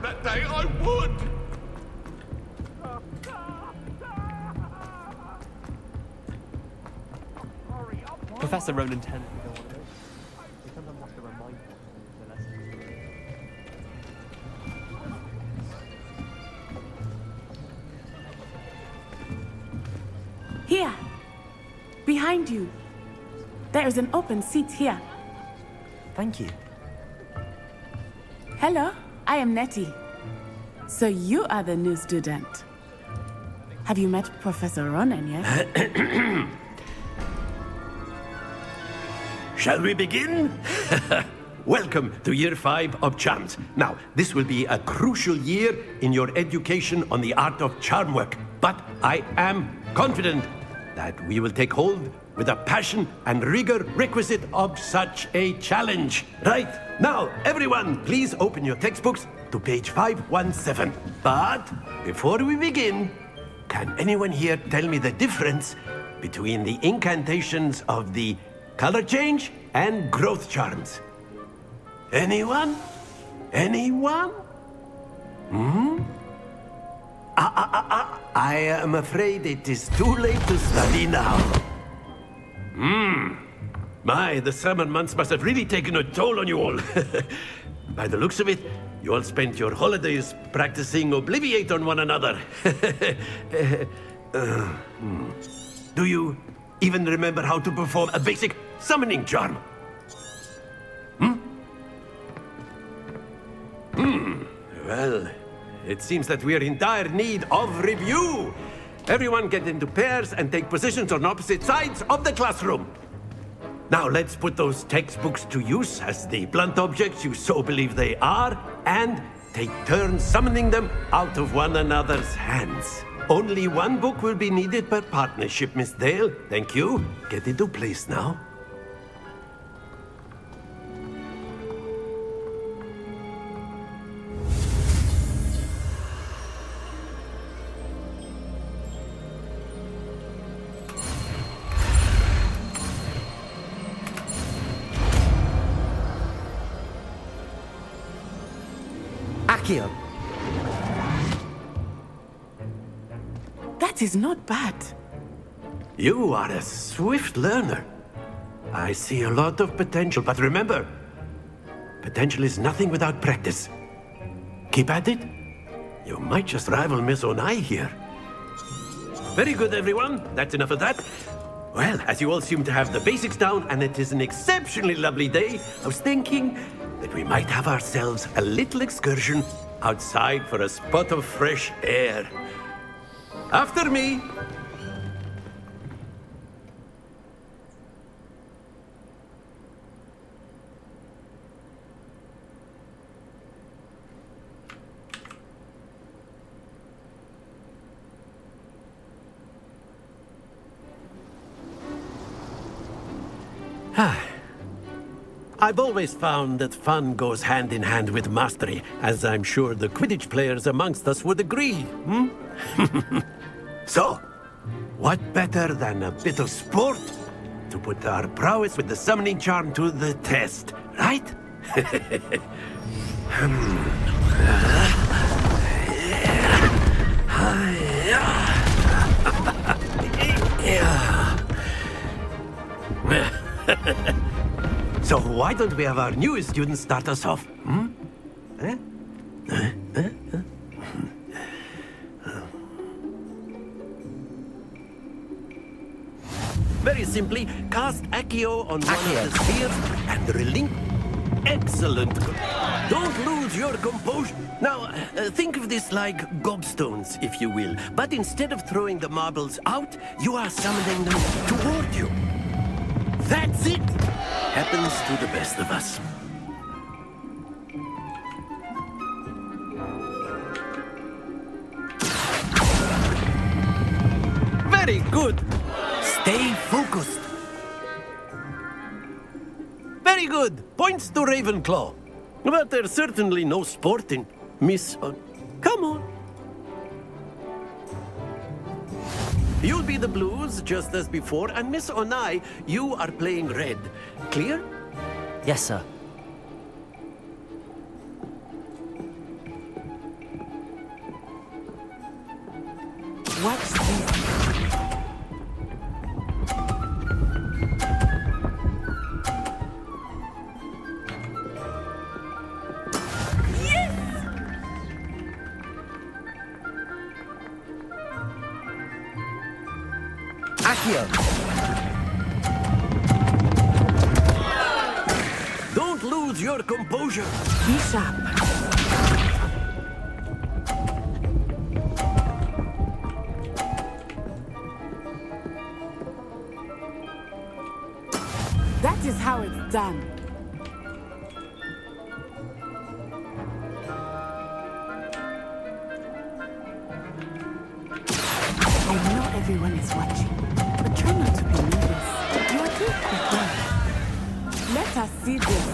That day I would! Professor Ronan tends to go on it. We sometimes have to remind him of the lesson. Here! Behind you! There is an open seat here. Thank you. Hello, I am Nettie. So you are the new student. Have you met Professor Ronan yet? Shall we begin? Welcome to Year 5 of Charms. Now, this will be a crucial year in your education on the art of charm work. But I am confident that we will take hold with the passion and rigor requisite of such a challenge. Right, now, everyone, please open your textbooks to page 517. But before we begin, can anyone here tell me the difference between the incantations of the color change and growth charms? Anyone? Anyone? I am afraid it is too late to study now. My, the summer months must have really taken a toll on you all. By the looks of it, you all spent your holidays practicing Obliviate on one another. Do you even remember how to perform a basic summoning charm? Well, it seems that we are in dire need of review. Everyone get into pairs and take positions on opposite sides of the classroom. Now let's put those textbooks to use as the blunt objects you so believe they are, and take turns summoning them out of one another's hands. Only one book will be needed per partnership, Miss Dale. Thank you. Get into place now. Accio. That is not bad. You are a swift learner. I see a lot of potential, but remember, potential is nothing without practice. Keep at it. You might just rival Miss Onai here. Very good, everyone. That's enough of that. Well, as you all seem to have the basics down, and it is an exceptionally lovely day, I was thinking that we might have ourselves a little excursion outside for a spot of fresh air. After me. I've always found that fun goes hand in hand with mastery, as I'm sure the Quidditch players amongst us would agree, So, what better than a bit of sport to put our prowess with the summoning charm to the test, right? So why don't we have our newest student start us off? Very simply, cast Accio on one of the spheres and relinquish. Excellent. Don't lose your composure. Now, think of this like gobstones, if you will. But instead of throwing the marbles out, you are summoning them toward you. That's it. Happens to the best of us. Very good. Stay focused. Very good. Points to Ravenclaw. But there's certainly no sport in Miss... come on. You'll be the blues, just as before, and Miss Onai, you are playing red. Clear? Yes, sir. Watch this. Don't lose your composure. Be sharp. That is how it's done. I know everyone is watching, but try not to be nervous. You are too quick. Let us see this.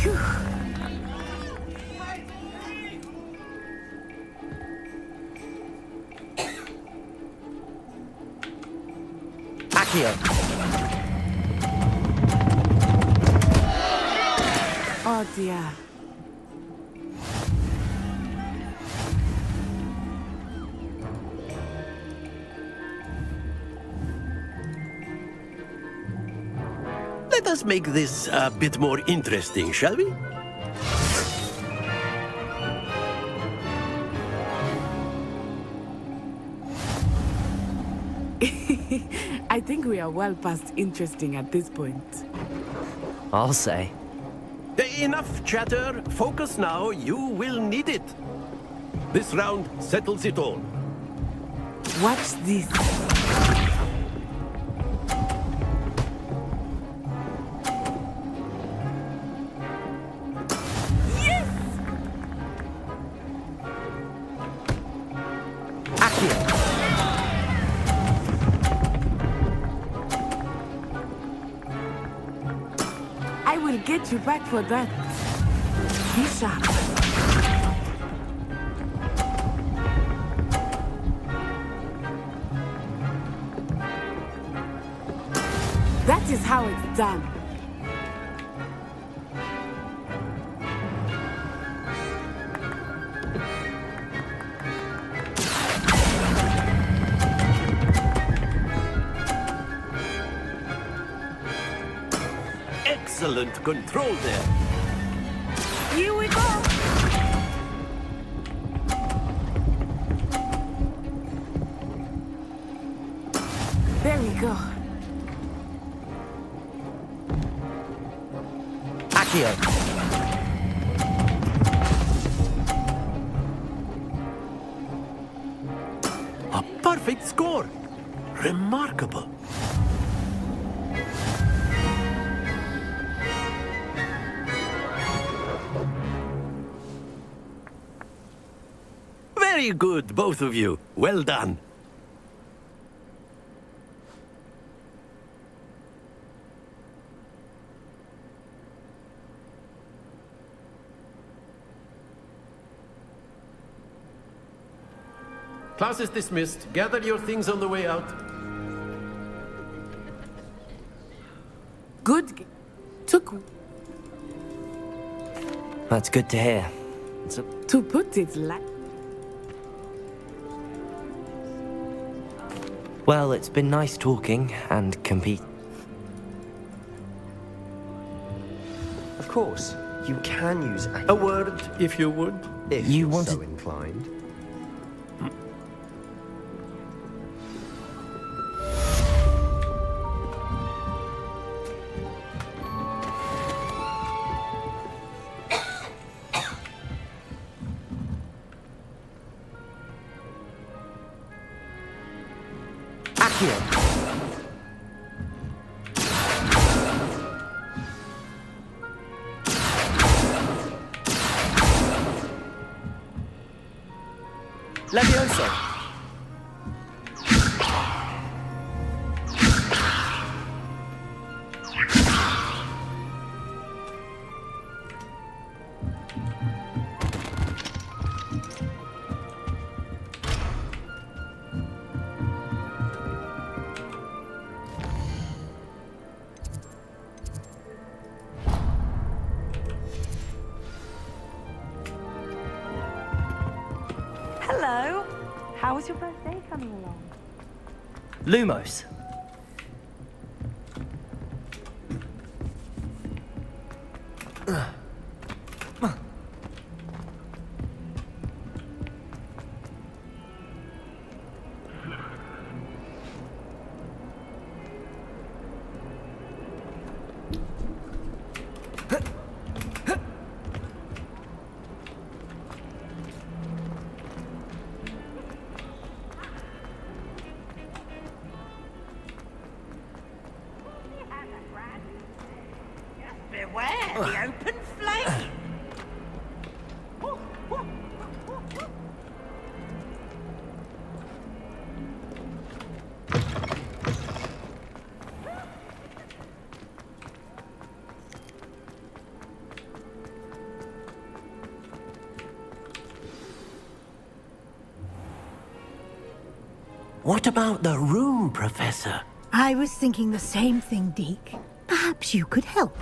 Phew. Accio. Oh dear. Let us make this a bit more interesting, shall we? I think we are well past interesting at this point. I'll say. Enough chatter. Focus now. You will need it. This round settles it all. Watch this. I will get you back for that. Be sharp. That is how it's done. excellent control there. Here we go. There we go. Accio. A perfect score. Remarkable. Very good, both of you. Well done. Class is dismissed. Gather your things on the way out. Good. Took. That's good to hear. To put it like. Well, it's been nice talking and compete. Of course, you can use a word if you would. If You you're wanted- so inclined. Levioso. Hello. How was your birthday coming along? Lumos. Beware the open flame. What about the room, Professor? I was thinking the same thing, Deke. Perhaps you could help.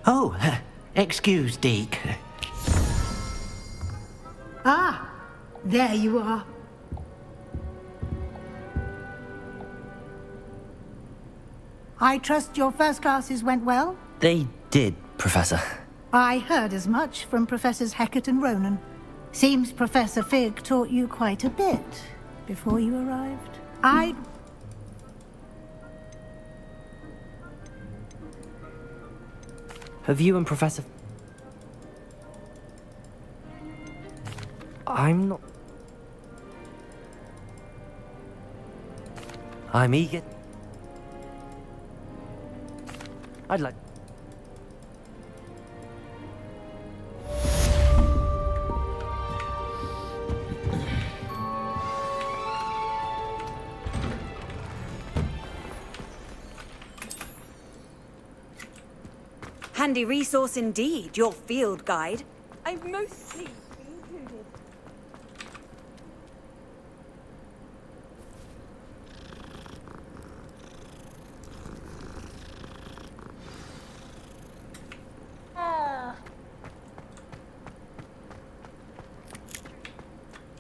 Oh, excuse, Deke. Ah, there you are. I trust your first classes went well? They did, Professor. I heard as much from Professors Hecat and Ronan. Seems Professor Fig taught you quite a bit before you arrived. Have you and Professor... I'm not... I'm eager... I'd like... Handy resource indeed, your field guide. I'm most pleased to be included.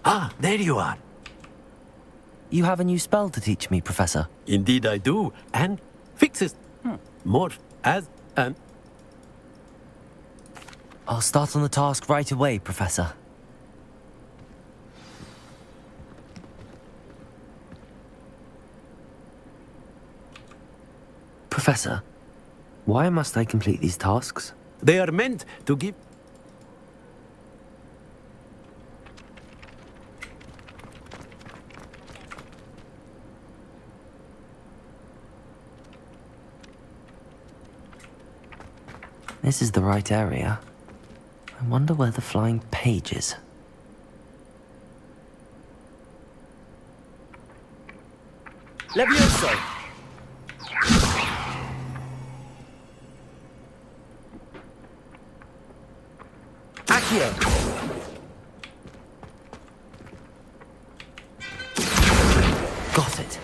Ah, there you are. you have a new spell to teach me, Professor? Indeed I do. And fixes morph as an... I'll start on the task right away, Professor. Professor, why must I complete these tasks? They are meant to give... This is the right area. I wonder where the flying page is. Levioso! Accio! Got it.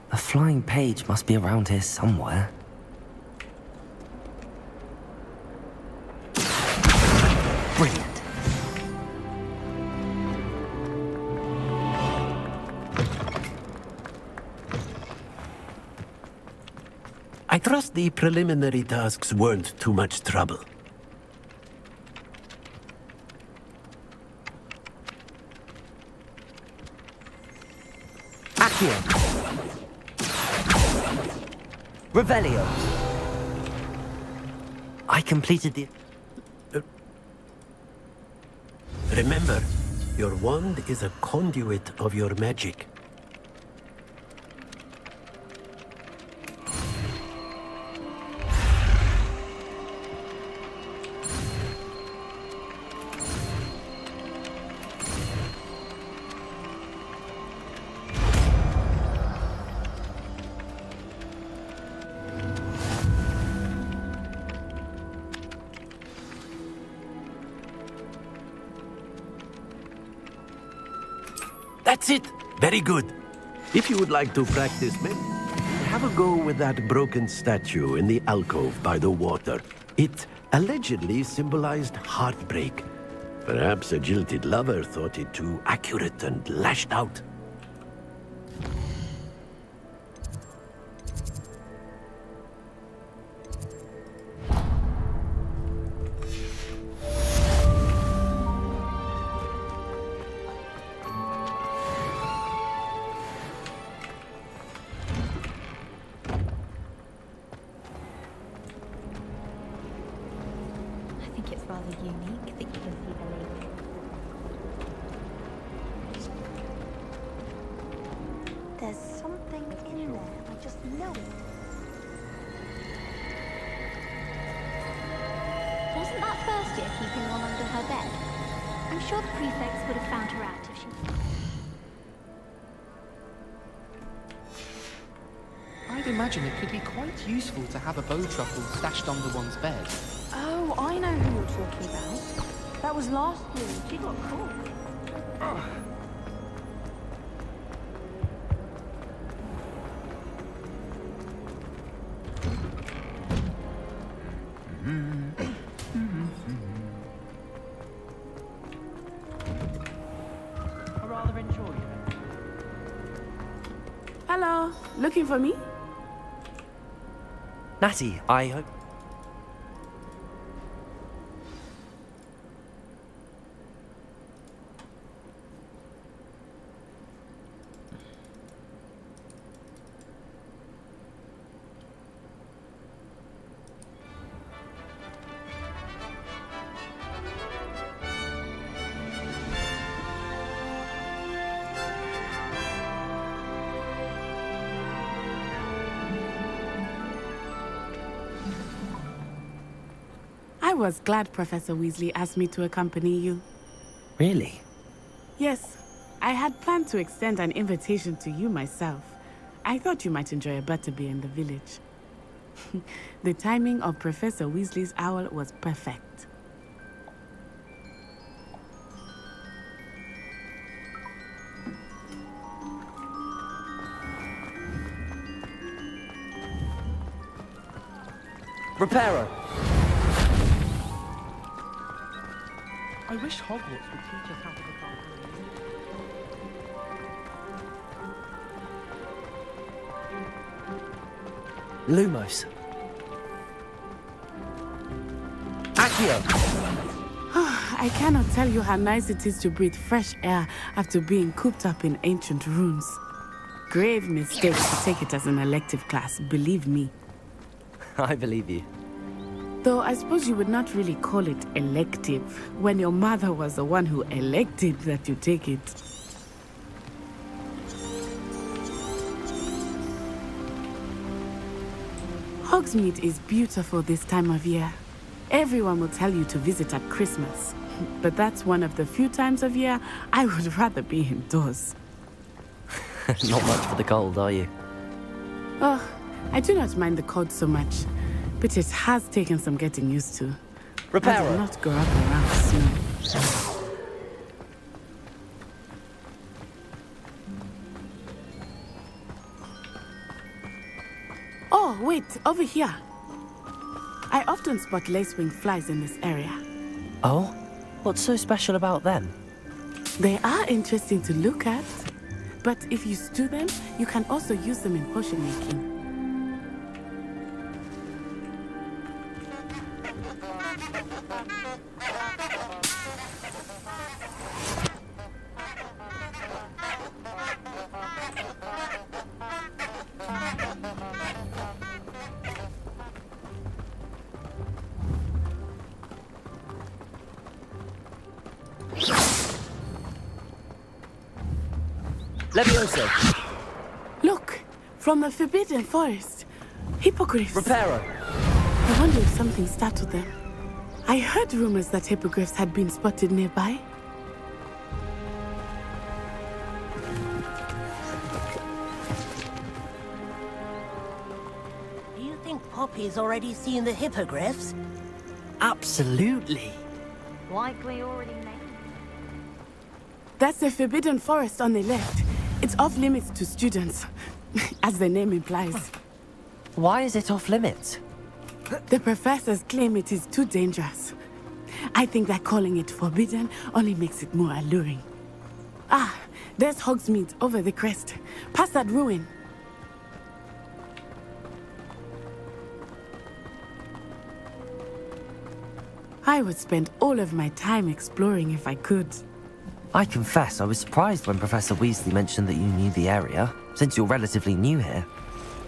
The flying page must be around here somewhere. Brilliant. I trust the preliminary tasks weren't too much trouble. Accio! Revelio! I completed the... Remember, your wand is a conduit of your magic. That's it! Very good. If you would like to practice, have a go with that broken statue in the alcove by the water. It allegedly symbolized heartbreak. Perhaps a jilted lover thought it too accurate and lashed out. I think it's rather unique that you can see the lake. There's something in there. I just know it. Wasn't that first year keeping one under her bed? I'm sure the prefects would have found her out if she... I'd imagine it could be quite useful to have a bow truffle stashed under one's bed. Oh, I know who you're talking about. That was last year. She got caught. I rather enjoy it. Hello, looking for me? Natty, I hope... I was glad Professor Weasley asked me to accompany you. Really? Yes, I had planned to extend an invitation to you myself. I thought you might enjoy a butterbeer in the village. The timing of Professor Weasley's owl was perfect. Reparo! I wish Hogwarts would teach us how to look after Lumos. Accio! I cannot tell you how nice it is to breathe fresh air after being cooped up in ancient ruins. Grave mistake to take it as an elective class, believe me. I believe you. Though I suppose you would not really call it elective when your mother was the one who elected that you take it. Hogsmeade is beautiful this time of year. Everyone will tell you to visit at Christmas. But that's one of the few times of year I would rather be indoors. Not much for the cold, are you? Oh, I do not mind the cold so much, but it has taken some getting used to. I did not grow up around snow. Oh, wait, over here. I often spot lacewing flies in this area. Oh? What's so special about them? They are interesting to look at, but if you stew them, you can also use them in potion making. Levioso. Look, from the Forbidden Forest. Hippogriffs. Reparo. I wonder if something startled them. I heard rumors that hippogriffs had been spotted nearby. Do you think Poppy's already seen the hippogriffs? Absolutely. Likely already made. That's the Forbidden Forest on the left. It's off limits to students, as the name implies. Why is it off limits? The professors claim it is too dangerous. I think that calling it forbidden only makes it more alluring. Ah, there's Hogsmeade over the crest, past that ruin. I would spend all of my time exploring if I could. I confess I was surprised when Professor Weasley mentioned that you knew the area, since you're relatively new here.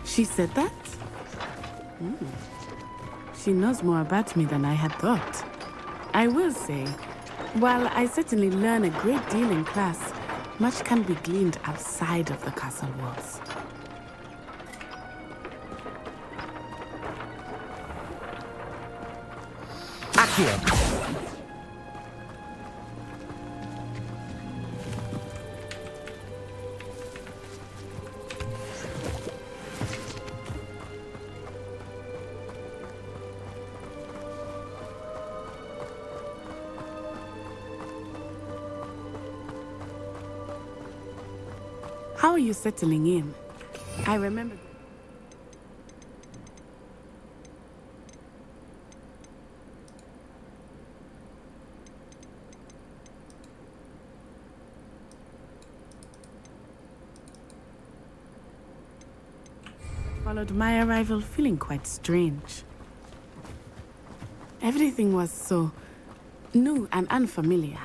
She said that? She knows more about me than I had thought. I will say, while I certainly learn a great deal in class, much can be gleaned outside of the castle walls. Accio! How are you settling in? I remember... Followed my arrival feeling quite strange. Everything was so new and unfamiliar.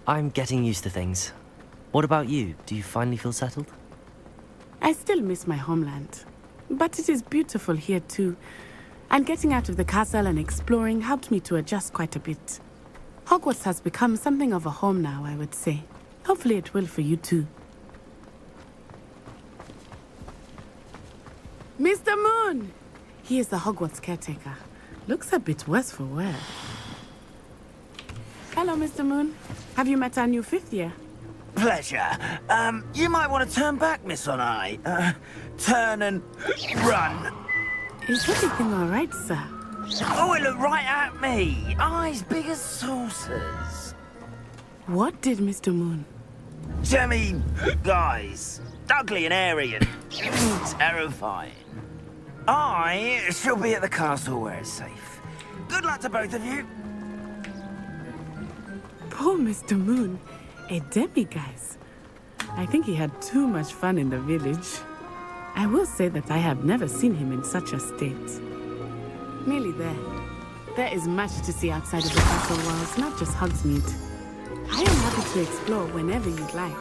I'm getting used to things. What about you? Do you finally feel settled? I still miss my homeland, but it is beautiful here too. And getting out of the castle and exploring helped me to adjust quite a bit. Hogwarts has become something of a home now, I would say. Hopefully it will for you too. Mr. Moon! He is the Hogwarts caretaker. Looks a bit worse for wear. Hello, Mr. Moon. Have you met our new fifth year? Pleasure. You might want to turn back, Miss Onai. Turn and run. Is everything all right, sir? Oh, it looked right at me. Eyes big as saucers. What did Mr. Moon? Jemmy, guys. Ugly and airy and terrifying. I shall be at the castle where it's safe. Good luck to both of you. Poor Mr. Moon, a demiguise. I think he had too much fun in the village. I will say that I have never seen him in such a state. Nearly there. There is much to see outside of the castle walls, not just Hogsmeade. I am happy to explore whenever you'd like.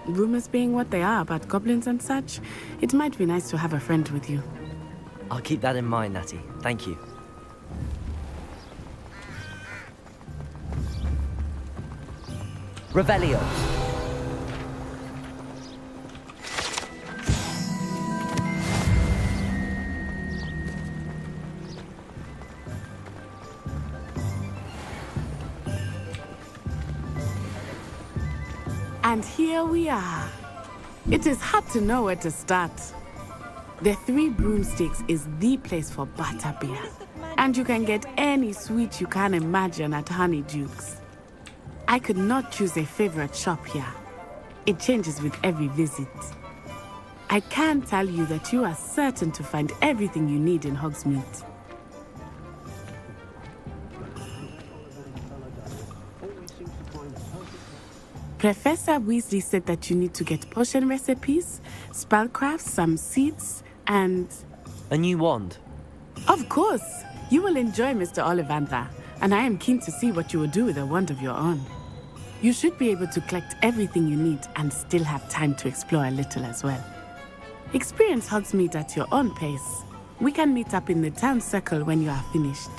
Rumors being what they are about goblins and such, it might be nice to have a friend with you. I'll keep that in mind, Natty. Thank you. Revelio. And here we are. It is hard to know where to start. The Three Broomsticks is the place for butterbeer. And you can get any sweet you can imagine at Honeydukes. I could not choose a favorite shop here. It changes with every visit. I can tell you that you are certain to find everything you need in Hogsmeade. Professor Weasley said that you need to get potion recipes, spellcrafts, some seeds, and... A new wand? Of course! You will enjoy Mr. Ollivander, and I am keen to see what you will do with a wand of your own. You should be able to collect everything you need and still have time to explore a little as well. Experience Hogsmeade at your own pace. We can meet up in the town circle when you are finished.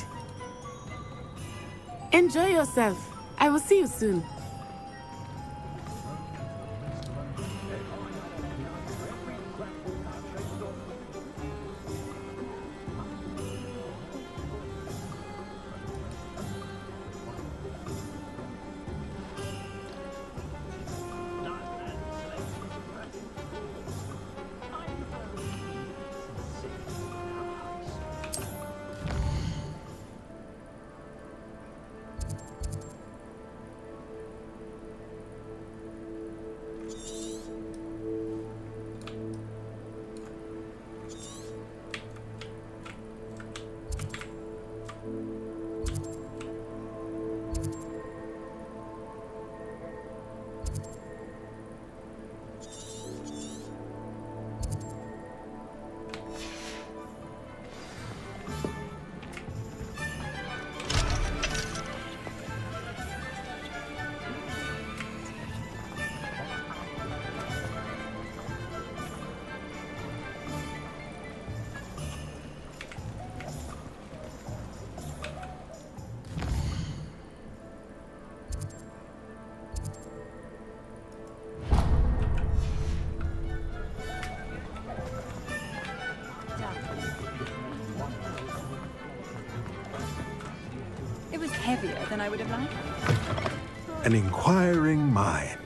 Enjoy yourself. I will see you soon. It was heavier than I would have liked. An inquiring mind.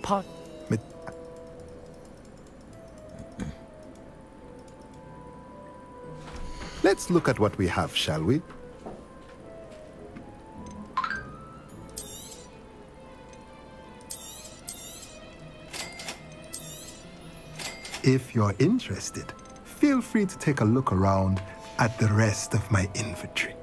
Pot. Let's look at what we have, shall we? If you're interested, feel free to take a look around at the rest of my inventory.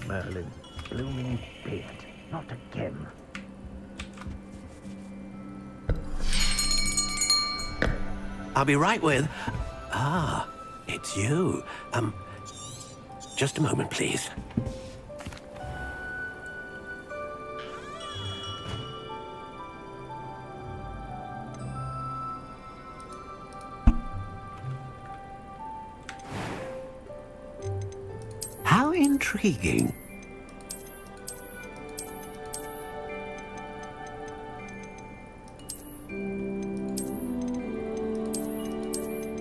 Merlin, blooming beard, not again. I'll be right with... Ah, it's you. Just a moment, please. How intriguing.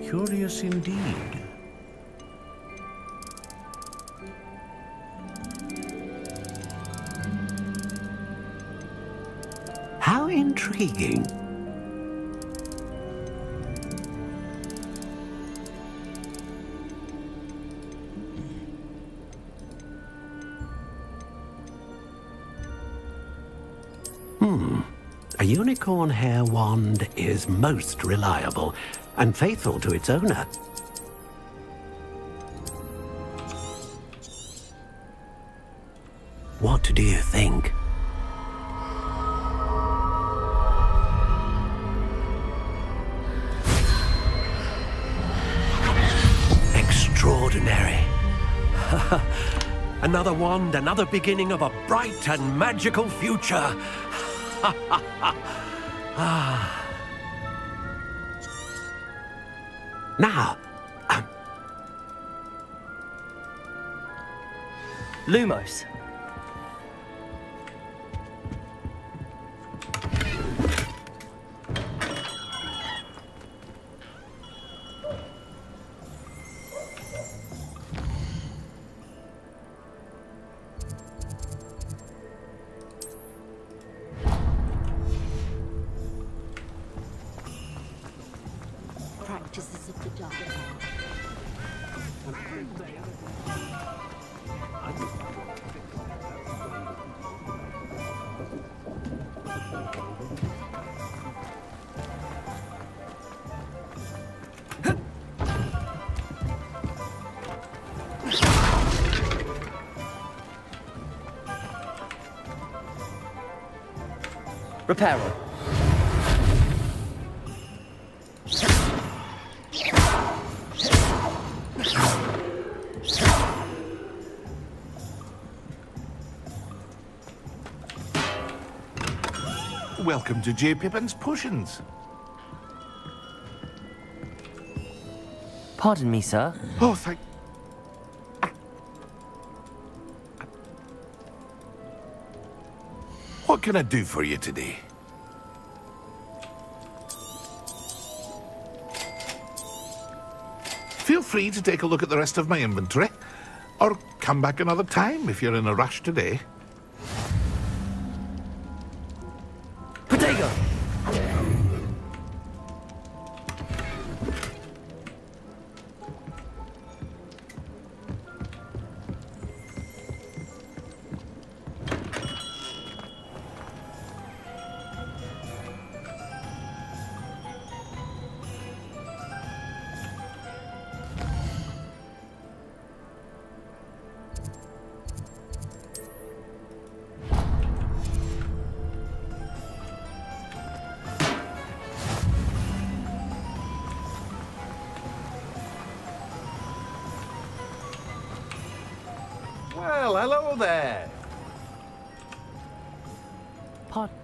Curious indeed. intriguing. A unicorn hair wand is most reliable and faithful to its owner. What do you think? Extraordinary. Another wand, another beginning of a bright and magical future. Now, Lumos. Practices of the dark art. Reparo. Welcome to J. Pippin's Potions. Pardon me, sir. Oh, thank... What can I do for you today? Feel free to take a look at the rest of my inventory, or come back another time if you're in a rush today. Protego! Well, hello there. Pardon?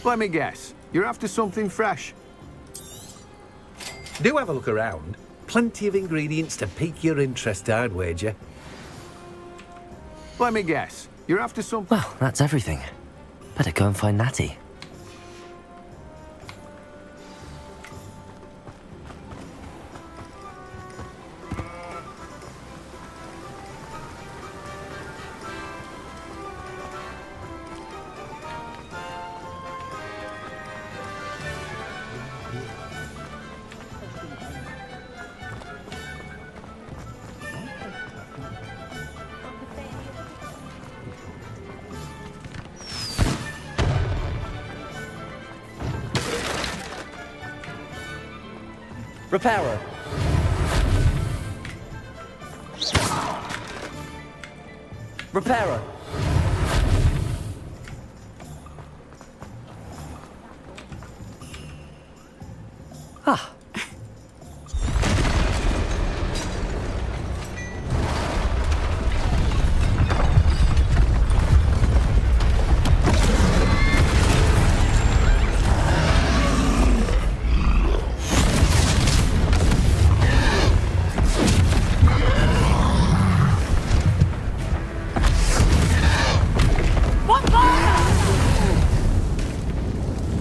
Let me guess. You're after something fresh. Do have a look around. Plenty of ingredients to pique your interest, I'd wager. Let me guess. You're after something... Well, that's everything. Better go and find Natty. Reparo. Reparo. Ah.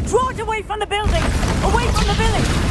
Draw it away from the building! Away from the village!